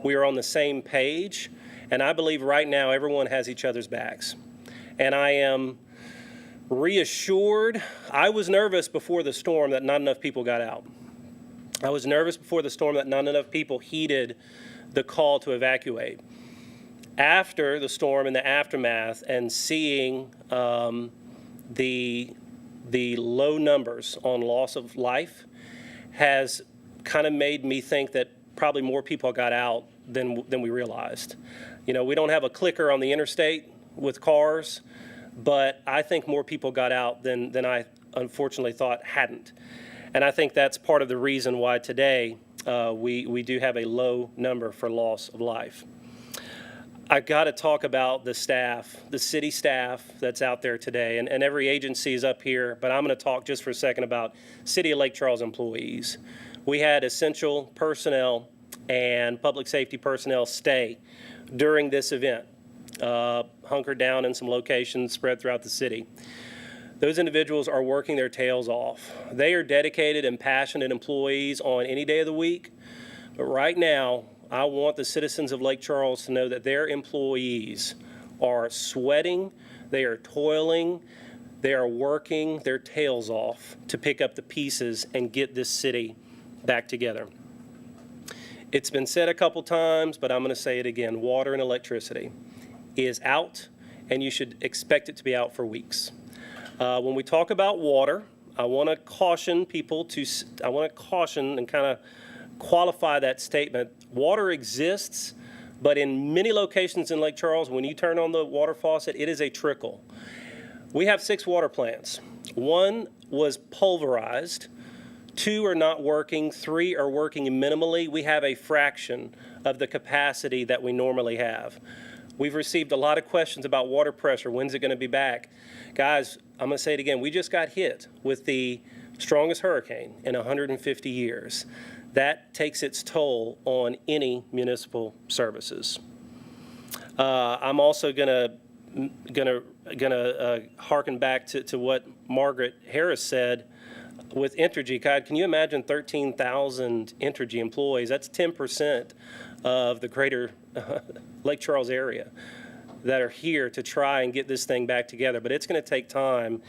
K: we are on the same page, and I believe right now everyone has each other's backs. And I am reassured. I was nervous before the storm that not enough people got out. I was nervous before the storm that not enough people heeded the call to evacuate. After the storm and the aftermath, and seeing the low numbers on loss of life has kind of made me think that probably more people got out than we realized. You know, we don't have a clicker on the interstate with cars, but I think more people got out than I unfortunately thought hadn't. And I think that's part of the reason why today we do have a low number for loss of life. I got to talk about the staff, the city staff that's out there today, and every agency is up here, but I'm going to talk just for a second about City of Lake Charles employees. We had essential personnel and public safety personnel stay during this event, hunkered down in some locations spread throughout the city. Those individuals are working their tails off. They are dedicated and passionate employees on any day of the week, but right now, I want the citizens of Lake Charles to know that their employees are sweating, they are toiling, they are working their tails off to pick up the pieces and get this city back together. It's been said a couple times, but I'm going to say it again. Water and electricity is out, and you should expect it to be out for weeks. When we talk about water, I want to caution people and kind of qualify that statement. Water exists, but in many locations in Lake Charles, when you turn on the water faucet, it is a trickle. We have 6 water plants. 1 was pulverized, 2 are not working, 3 are working minimally. We have a fraction of the capacity that we normally have. We've received a lot of questions about water pressure. When's it going to be back? Guys, I'm going to say it again. We just got hit with the strongest hurricane in 150 years. That takes its toll on any municipal services. I'm also going to gonna harken back to what Margaret Harris said with Entergy. God, can you imagine 13,000 Entergy employees? That's 10% of the greater Lake Charles area that are here to try and get this thing back together. But it's going to take time.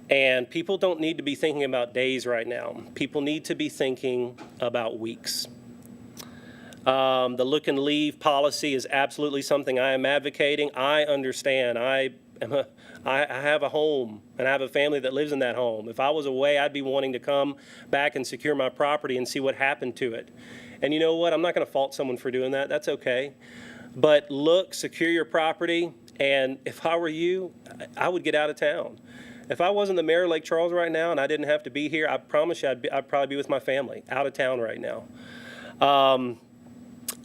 K: And people don't need to be thinking about days right now. People need to be thinking about weeks. The look and leave policy is absolutely something I am advocating. I understand. I have a home, and I have a family that lives in that home. If I was away, I'd be wanting to come back and secure my property and see what happened to it. And you know what? I'm not going to fault someone for doing that. That's okay. But look, secure your property. And if I were you, I would get out of town. If I wasn't the mayor of Lake Charles right now and I didn't have to be here, I promise you I'd probably be with my family out of town right now.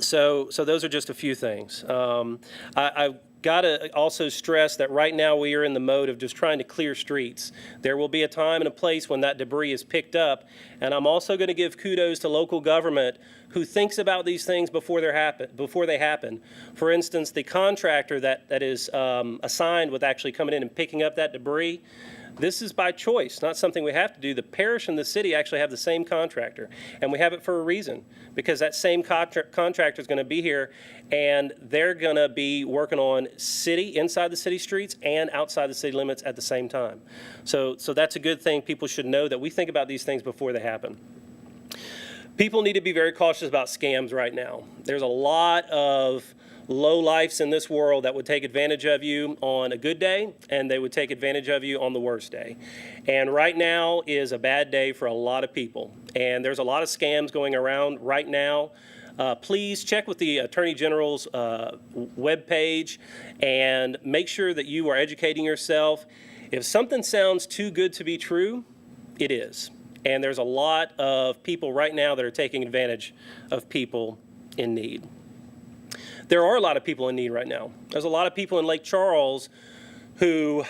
K: So those are just a few things. I've got to also stress that right now we are in the mode of just trying to clear streets. There will be a time and a place when that debris is picked up, and I'm also going to give kudos to local government who thinks about these things before they happen. For instance, the contractor that is assigned with actually coming in and picking up that debris, this is by choice, not something we have to do. The parish and the city actually have the same contractor, and we have it for a reason, because that same contractor is going to be here, and they're going to be working on inside the city streets and outside the city limits at the same time. So that's a good thing. People should know that we think about these things before they happen. People need to be very cautious about scams right now. There's a lot of lowlifes in this world that would take advantage of you on a good day, and they would take advantage of you on the worst day. And right now is a bad day for a lot of people. And there's a lot of scams going around right now. Please check with the Attorney General's webpage and make sure that you are educating yourself. If something sounds too good to be true, it is. And there's a lot of people right now that are taking advantage of people in need. There are a lot of people in need right now. There's a lot of people in Lake Charles who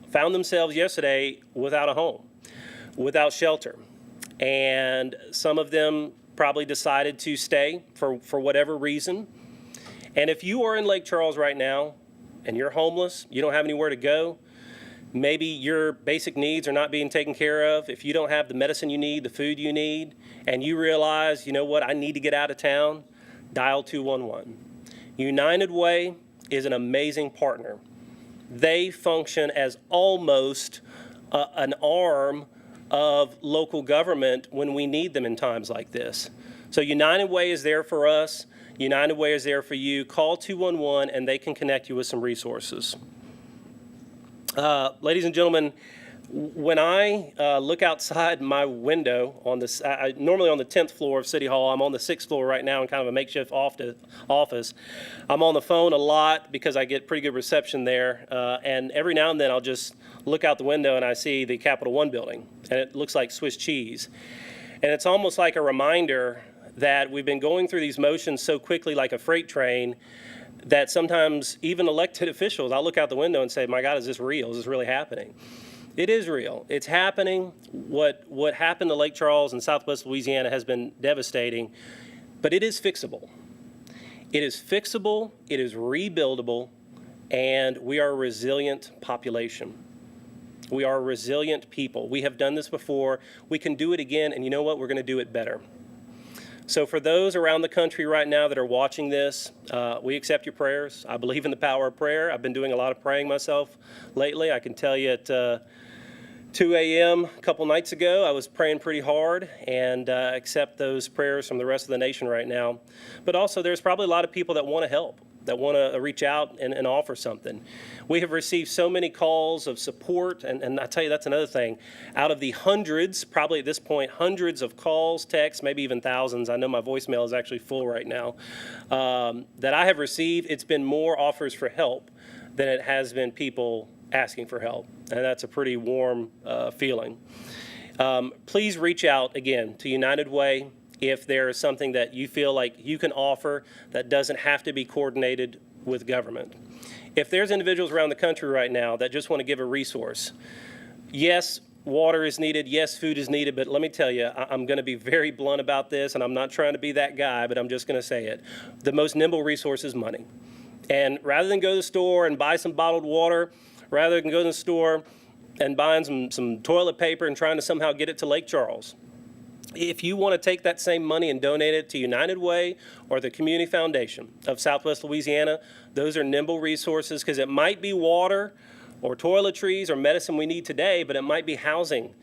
K: found themselves yesterday without a home, without shelter. And some of them probably decided to stay for whatever reason. And if you are in Lake Charles right now and you're homeless, you don't have anywhere to go, maybe your basic needs are not being taken care of, if you don't have the medicine you need, the food you need, and you realize, you know what, I need to get out of town, dial 211. United Way is an amazing partner. They function as almost an arm of local government when we need them in times like this. So United Way is there for us. United Way is there for you. Call 211 and they can connect you with some resources. Ladies and gentlemen, when I look outside my window on this, normally on the 10th floor of City Hall, I'm on the 6th floor right now in kind of a makeshift office. I'm on the phone a lot because I get pretty good reception there, and every now and then I'll just look out the window and I see the Capital One building, and it looks like Swiss cheese. And it's almost like a reminder that we've been going through these motions so quickly like a freight train that sometimes even elected officials, I'll look out the window and say, my God, is this real? Is this really happening? It is real. It's happening. What happened to Lake Charles and Southwest Louisiana has been devastating, but it is fixable. It is fixable, it is rebuildable, and we are a resilient population. We are a resilient people. We have done this before. We can do it again, and you know what? We're going to do it better. So for those around the country right now that are watching this, we accept your prayers. I believe in the power of prayer. I've been doing a lot of praying myself lately. I can tell you at 2 a.m. a couple nights ago, I was praying pretty hard, and accept those prayers from the rest of the nation right now. But also there's probably a lot of people that want to help, that want to reach out and offer something. We have received so many calls of support, and I tell you, that's another thing. Out of the hundreds, probably at this point, hundreds of calls, texts, maybe even thousands, I know my voicemail is actually full right now, that I have received, it's been more offers for help than it has been people asking for help, and that's a pretty warm feeling. Please reach out again to United Way if there is something that you feel like you can offer that doesn't have to be coordinated with government. If there's individuals around the country right now that just want to give a resource, yes, water is needed, yes, food is needed, but let me tell you, I'm going to be very blunt about this, and I'm not trying to be that guy, but I'm just going to say it. The most nimble resource is money. And rather than go to the store and buy some bottled water, rather than go to the store and buying some toilet paper and trying to somehow get it to Lake Charles, if you want to take that same money and donate it to United Way or the Community Foundation of Southwest Louisiana, those are nimble resources, because it might be water or toiletries or medicine we need today, but it might be housing.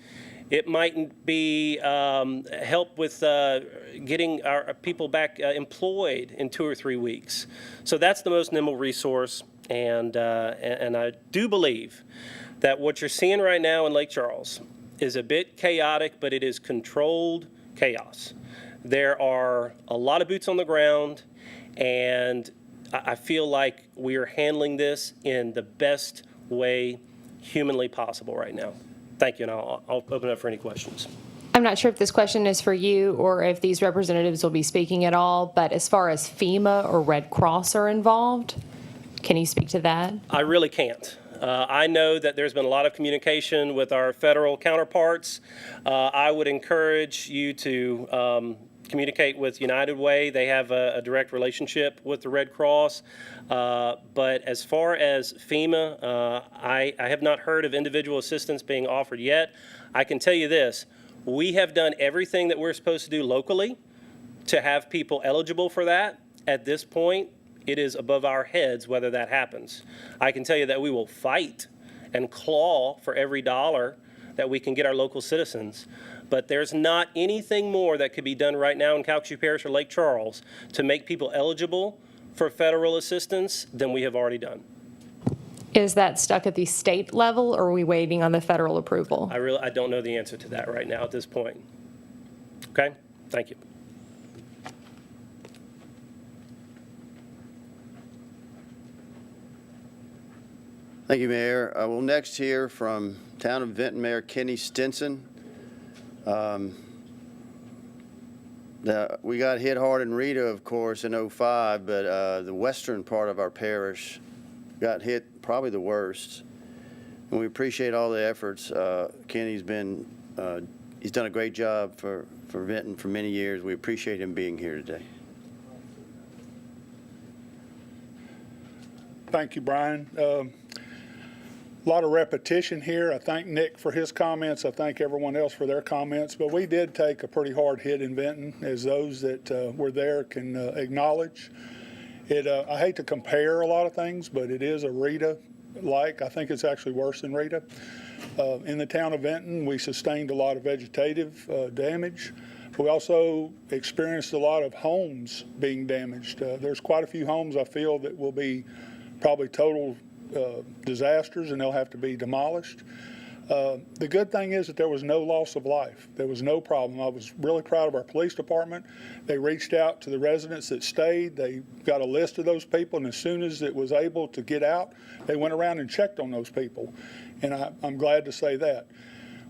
K: It might be help with getting our people back employed in 2 or 3 weeks. So that's the most nimble resource, and I do believe that what you're seeing right now in Lake Charles is a bit chaotic, but it is controlled chaos. There are a lot of boots on the ground, and I feel like we are handling this in the best way humanly possible right now. Thank you, and I'll open up for any questions.
C: I'm not sure if this question is for you or if these representatives will be speaking at all, but as far as FEMA or Red Cross are involved, can you speak to that?
K: I really can't. I know that there's been a lot of communication with our federal counterparts. I would encourage you to communicate with United Way. They have a direct relationship with the Red Cross. But as far as FEMA, I have not heard of individual assistance being offered yet. I can tell you this, we have done everything that we're supposed to do locally to have people eligible for that. At this point, it is above our heads whether that happens. I can tell you that we will fight and claw for every dollar that we can get our local citizens. But there's not anything more that could be done right now in Calcasieu Parish or Lake Charles to make people eligible for federal assistance than we have already done.
C: Is that stuck at the state level, or are we waiting on the federal approval?
K: I don't know the answer to that right now at this point. Okay, thank you.
A: Thank you, Mayor. We'll next hear from Town of Vinton Mayor Kenny Stinson. We got hit hard in Rita, of course, in '05, but the western part of our parish got hit probably the worst. And we appreciate all the efforts. Kenny's he's done a great job for Vinton for many years. We appreciate him being here today.
L: Thank you, Brian. A lot of repetition here. I thank Nick for his comments. I thank everyone else for their comments. But we did take a pretty hard hit in Vinton, as those that were there can acknowledge. I hate to compare a lot of things, but it is a Rita-like. I think it's actually worse than Rita. In the town of Vinton, we sustained a lot of vegetative damage. We also experienced a lot of homes being damaged. There's quite a few homes I feel that will be probably total disasters, and they'll have to be demolished. The good thing is that there was no loss of life. There was no problem. I was really proud of our police department. They reached out to the residents that stayed. They got a list of those people, and as soon as it was able to get out, they went around and checked on those people. And I'm glad to say that.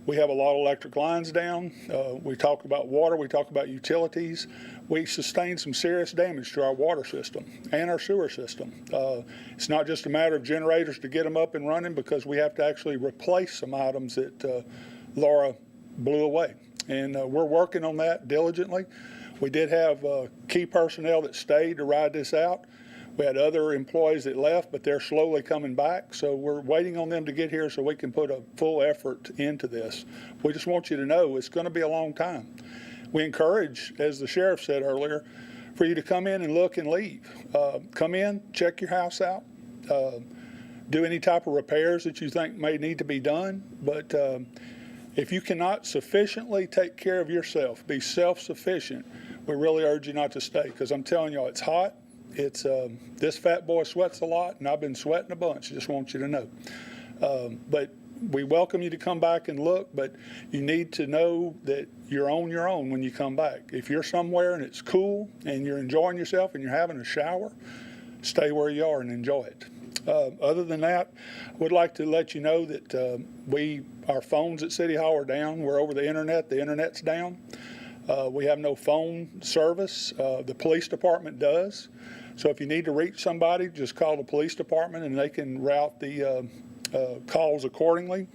L: We have a lot of electric lines down. We talked about water. We talked about utilities. We sustained some serious damage to our water system and our sewer system. It's not just a matter of generators to get them up and running, because we have to actually replace some items that Laura blew away. And we're working on that diligently. We did have key personnel that stayed to ride this out. We had other employees that left, but they're slowly coming back. So we're waiting on them to get here so we can put a full effort into this. We just want you to know it's going to be a long time. We encourage, as the sheriff said earlier, for you to come in and look and leave. Come in, check your house out, do any type of repairs that you think may need to be done. But if you cannot sufficiently take care of yourself, be self-sufficient, we really urge you not to stay, because I'm telling y'all, it's hot. It's this fat boy sweats a lot, and I've been sweating a bunch. Just want you to know. But we welcome you to come back and look, but you need to know that you're on your own when you come back. If you're somewhere and it's cool and you're enjoying yourself and you're having a shower, stay where you are and enjoy it. Other than that, I would like to let you know that our phones at City Hall are down. We're over the internet. The internet's down. We have no phone service. The police department does. So if you need to reach somebody, just call the police department and they can route the calls accordingly.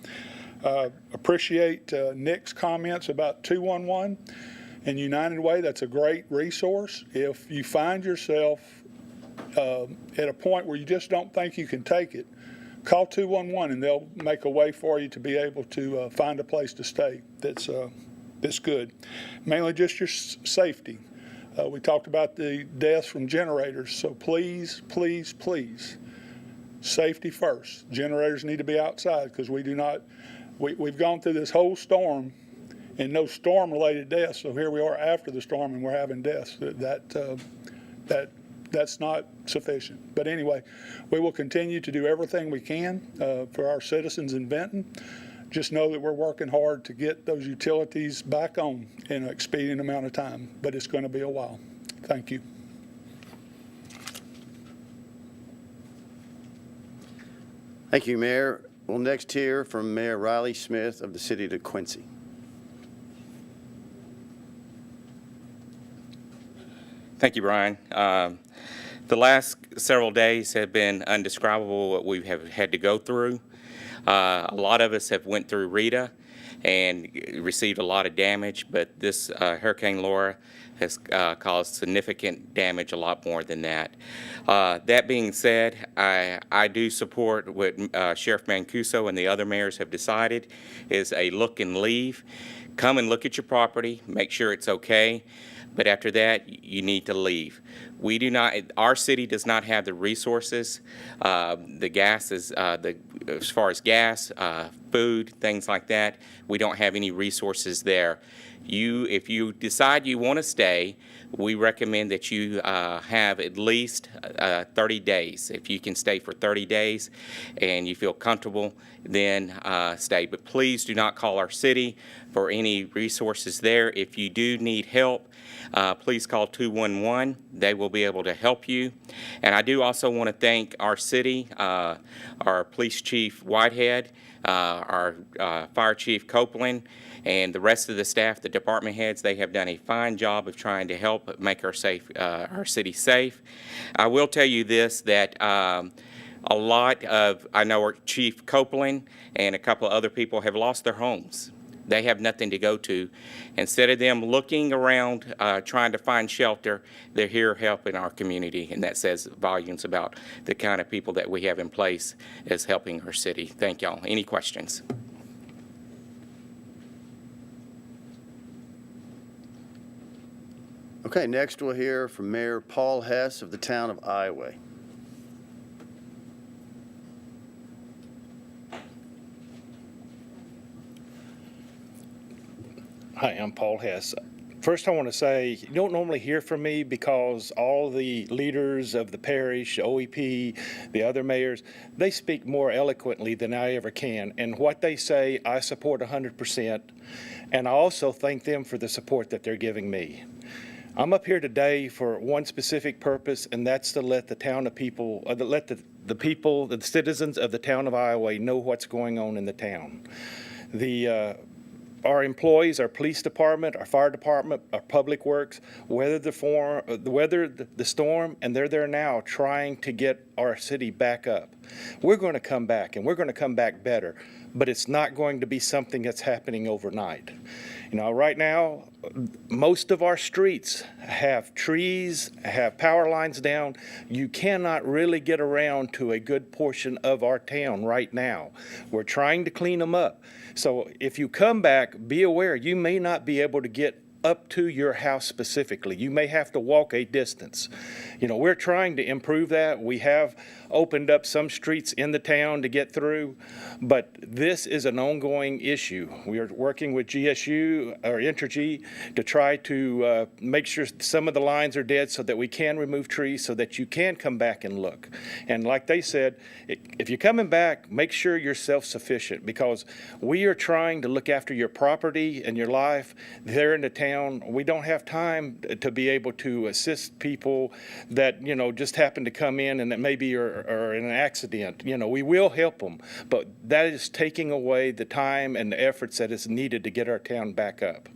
L: Appreciate Nick's comments about 211 and United Way. That's a great resource. If you find yourself at a point where you just don't think you can take it, call 211 and they'll make a way for you to be able to find a place to stay that's good. Mainly just your safety. We talked about the deaths from generators, so please, please, please, safety first. Generators need to be outside because we've gone through this whole storm and no storm-related deaths, so here we are after the storm and we're having deaths. That's not sufficient. But anyway, we will continue to do everything we can for our citizens in Benton. Just know that we're working hard to get those utilities back on in an expedient amount of time, but it's going to be a while. Thank you.
A: Thank you, Mayor. We'll next hear from Mayor Riley Smith of the city of Quincy.
M: Thank you, Brian. The last several days have been undescribable what we have had to go through. A lot of us have went through Rita and received a lot of damage, but this Hurricane Laura has caused significant damage, a lot more than that. That being said, I do support what Sheriff Mancuso and the other mayors have decided is a look and leave. Come and look at your property, make sure it's okay. But after that, you need to leave. We do not, our city does not have the resources. The gas is, as far as gas, food, things like that, we don't have any resources there. If you decide you want to stay, we recommend that you have at least 30 days. If you can stay for 30 days and you feel comfortable, then stay. But please do not call our city for any resources there. If you do need help, please call 211. They will be able to help you. And I do also want to thank our city, our police chief Whitehead, our fire chief Copeland, and the rest of the staff, the department heads. They have done a fine job of trying to help make our city safe. I will tell you this, that a lot of, I know our Chief Copeland and a couple of other people have lost their homes. They have nothing to go to. Instead of them looking around trying to find shelter, they're here helping our community, and that says volumes about the kind of people that we have in place as helping our city. Thank y'all. Any questions?
A: Okay, next we'll hear from Mayor Paul Hess of the town of Iowa.
N: Hi, I'm Paul Hess. First, I want to say you don't normally hear from me because all the leaders of the parish, OEP, the other mayors, they speak more eloquently than I ever can. And what they say, I support 100%. And I also thank them for the support that they're giving me. I'm up here today for one specific purpose, and that's to let the town of people, let the people, the citizens of the town of Iowa know what's going on in the town. Our employees, our police department, our fire department, our public works, weathered the storm, and they're there now trying to get our city back up. We're going to come back, and we're going to come back better, but it's not going to be something that's happening overnight. You know, right now, most of our streets have trees, have power lines down. You cannot really get around to a good portion of our town right now. We're trying to clean them up. So if you come back, be aware you may not be able to get up to your house specifically. You may have to walk a distance. You know, we're trying to improve that. We have opened up some streets in the town to get through, but this is an ongoing issue. We are working with GSU or Entergy to try to make sure some of the lines are dead so that we can remove trees so that you can come back and look. And like they said, if you're coming back, make sure you're self-sufficient, because we are trying to look after your property and your life there in the town. We don't have time to be able to assist people that, you know, just happen to come in and that maybe are in an accident. You know, we will help them, but that is taking away the time and the efforts that is needed to get our town back up.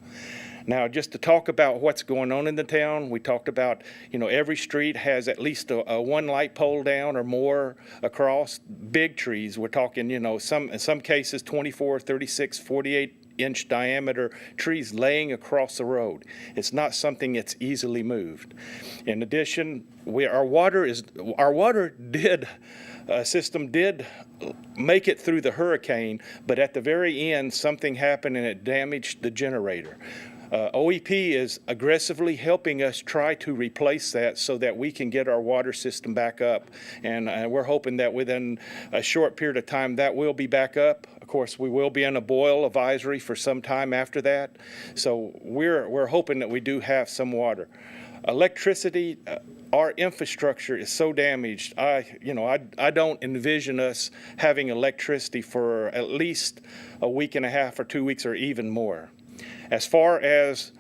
N: Now, just to talk about what's going on in the town, we talked about, every street has at least a one light pole down or more across. Big trees, we're talking, in some cases 24, 36, 48-inch diameter trees laying across the road. It's not something that's easily moved. In addition, our water system did make it through the hurricane, but at the very end, something happened and it damaged the generator. OEP is aggressively helping us try to replace that so that we can get our water system back up. And we're hoping that within a short period of time that will be back up. Of course, we will be in a boil advisory for some time after that. So we're hoping that we do have some water. Electricity, our infrastructure is so damaged. I don't envision us having electricity for at least a week and a half or 2 weeks or even more. As far as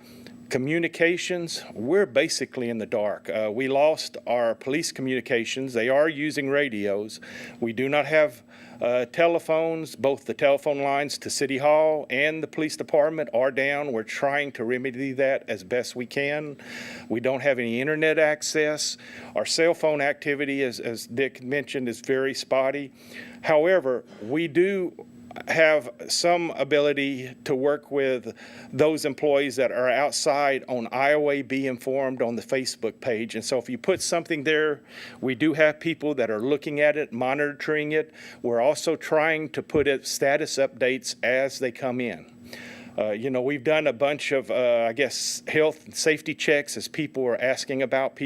N: communications, we're basically in the dark. We lost our police communications. They are using radios. We do not have telephones. Both the telephone lines to City Hall and the police department are down. We're trying to remedy that as best we can. We don't have any internet access. Our cell phone activity, as Dick mentioned, is very spotty. However, we do have some ability to work with those employees that are outside on Iowa Be Informed on the Facebook page. And so if you put something there, we do have people that are looking at it, monitoring it. We're also trying to put it status updates as they come in. We've done a bunch of, health and safety checks as people are asking about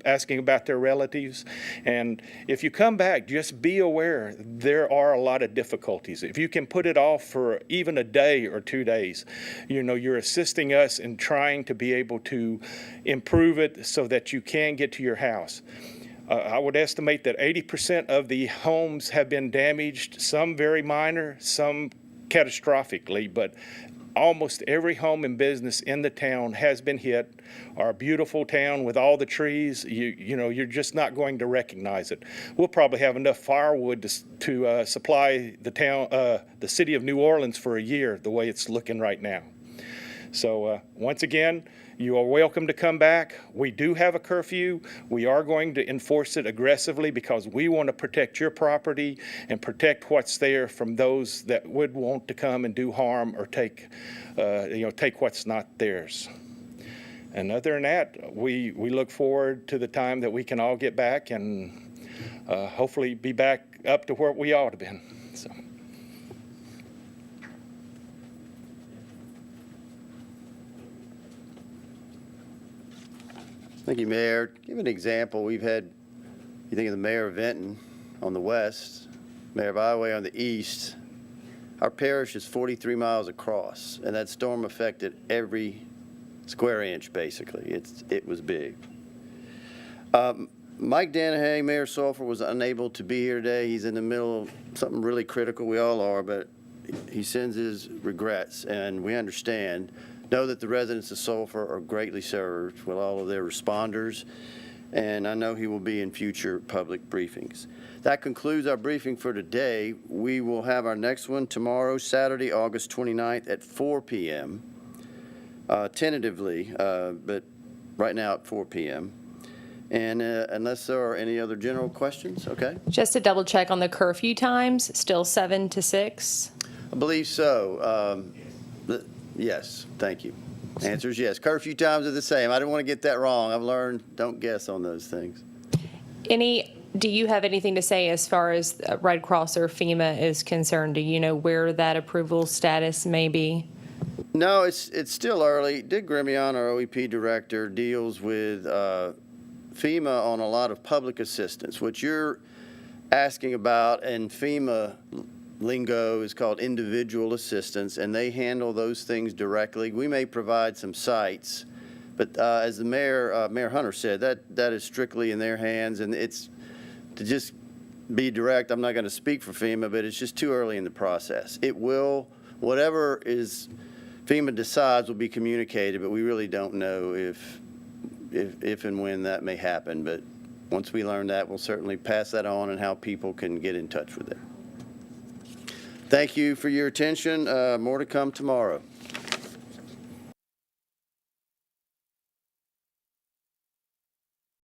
N: asking about their relatives. And if you come back, just be aware there are a lot of difficulties. If you can put it off for even a day or 2 days, you're assisting us in trying to be able to improve it so that you can get to your house. I would estimate that 80% of the homes have been damaged, some very minor, some catastrophically, but almost every home and business in the town has been hit. Our beautiful town with all the trees, you're just not going to recognize it. We'll probably have enough firewood to supply the town, the city of New Orleans for a year, the way it's looking right now. So once again, you are welcome to come back. We do have a curfew. We are going to enforce it aggressively because we want to protect your property and protect what's there from those that would want to come and do harm or take what's not theirs. And other than that, we look forward to the time that we can all get back and hopefully be back up to where we ought to have been. So.
A: Thank you, Mayor. Give an example. You think of the mayor of Vinton on the west, mayor of Iowa on the east. Our parish is 43 miles across, and that storm affected every square inch, basically. It was big. Mike Danahay, Mayor Sulphur, was unable to be here today. He's in the middle of something really critical. We all are, but he sends his regrets, and we understand. Know that the residents of Sulphur are greatly served with all of their responders, and I know he will be in future public briefings. That concludes our briefing for today. We will have our next one tomorrow, Saturday, August 29th at 4 p.m., tentatively, but right now at 4 p.m. And unless there are any other general questions, okay?
C: Just to double check on the curfew times, still 7 to 6?
A: I believe so. Yes, thank you. Answer is yes. Curfew times are the same. I didn't want to get that wrong. I've learned don't guess on those things.
C: Do you have anything to say as far as Red Cross or FEMA is concerned? Do you know where that approval status may be?
A: No, it's still early. Dick Grimion, our OEP director, deals with FEMA on a lot of public assistance. What you're asking about in FEMA lingo is called individual assistance, and they handle those things directly. We may provide some sites, but as the Mayor Hunter said, that is strictly in their hands, and it's to just be direct. I'm not going to speak for FEMA, but it's just too early in the process. It will, whatever is FEMA decides will be communicated, but we really don't know if and when that may happen. But once we learn that, we'll certainly pass that on and how people can get in touch with it. Thank you for your attention. More to come tomorrow.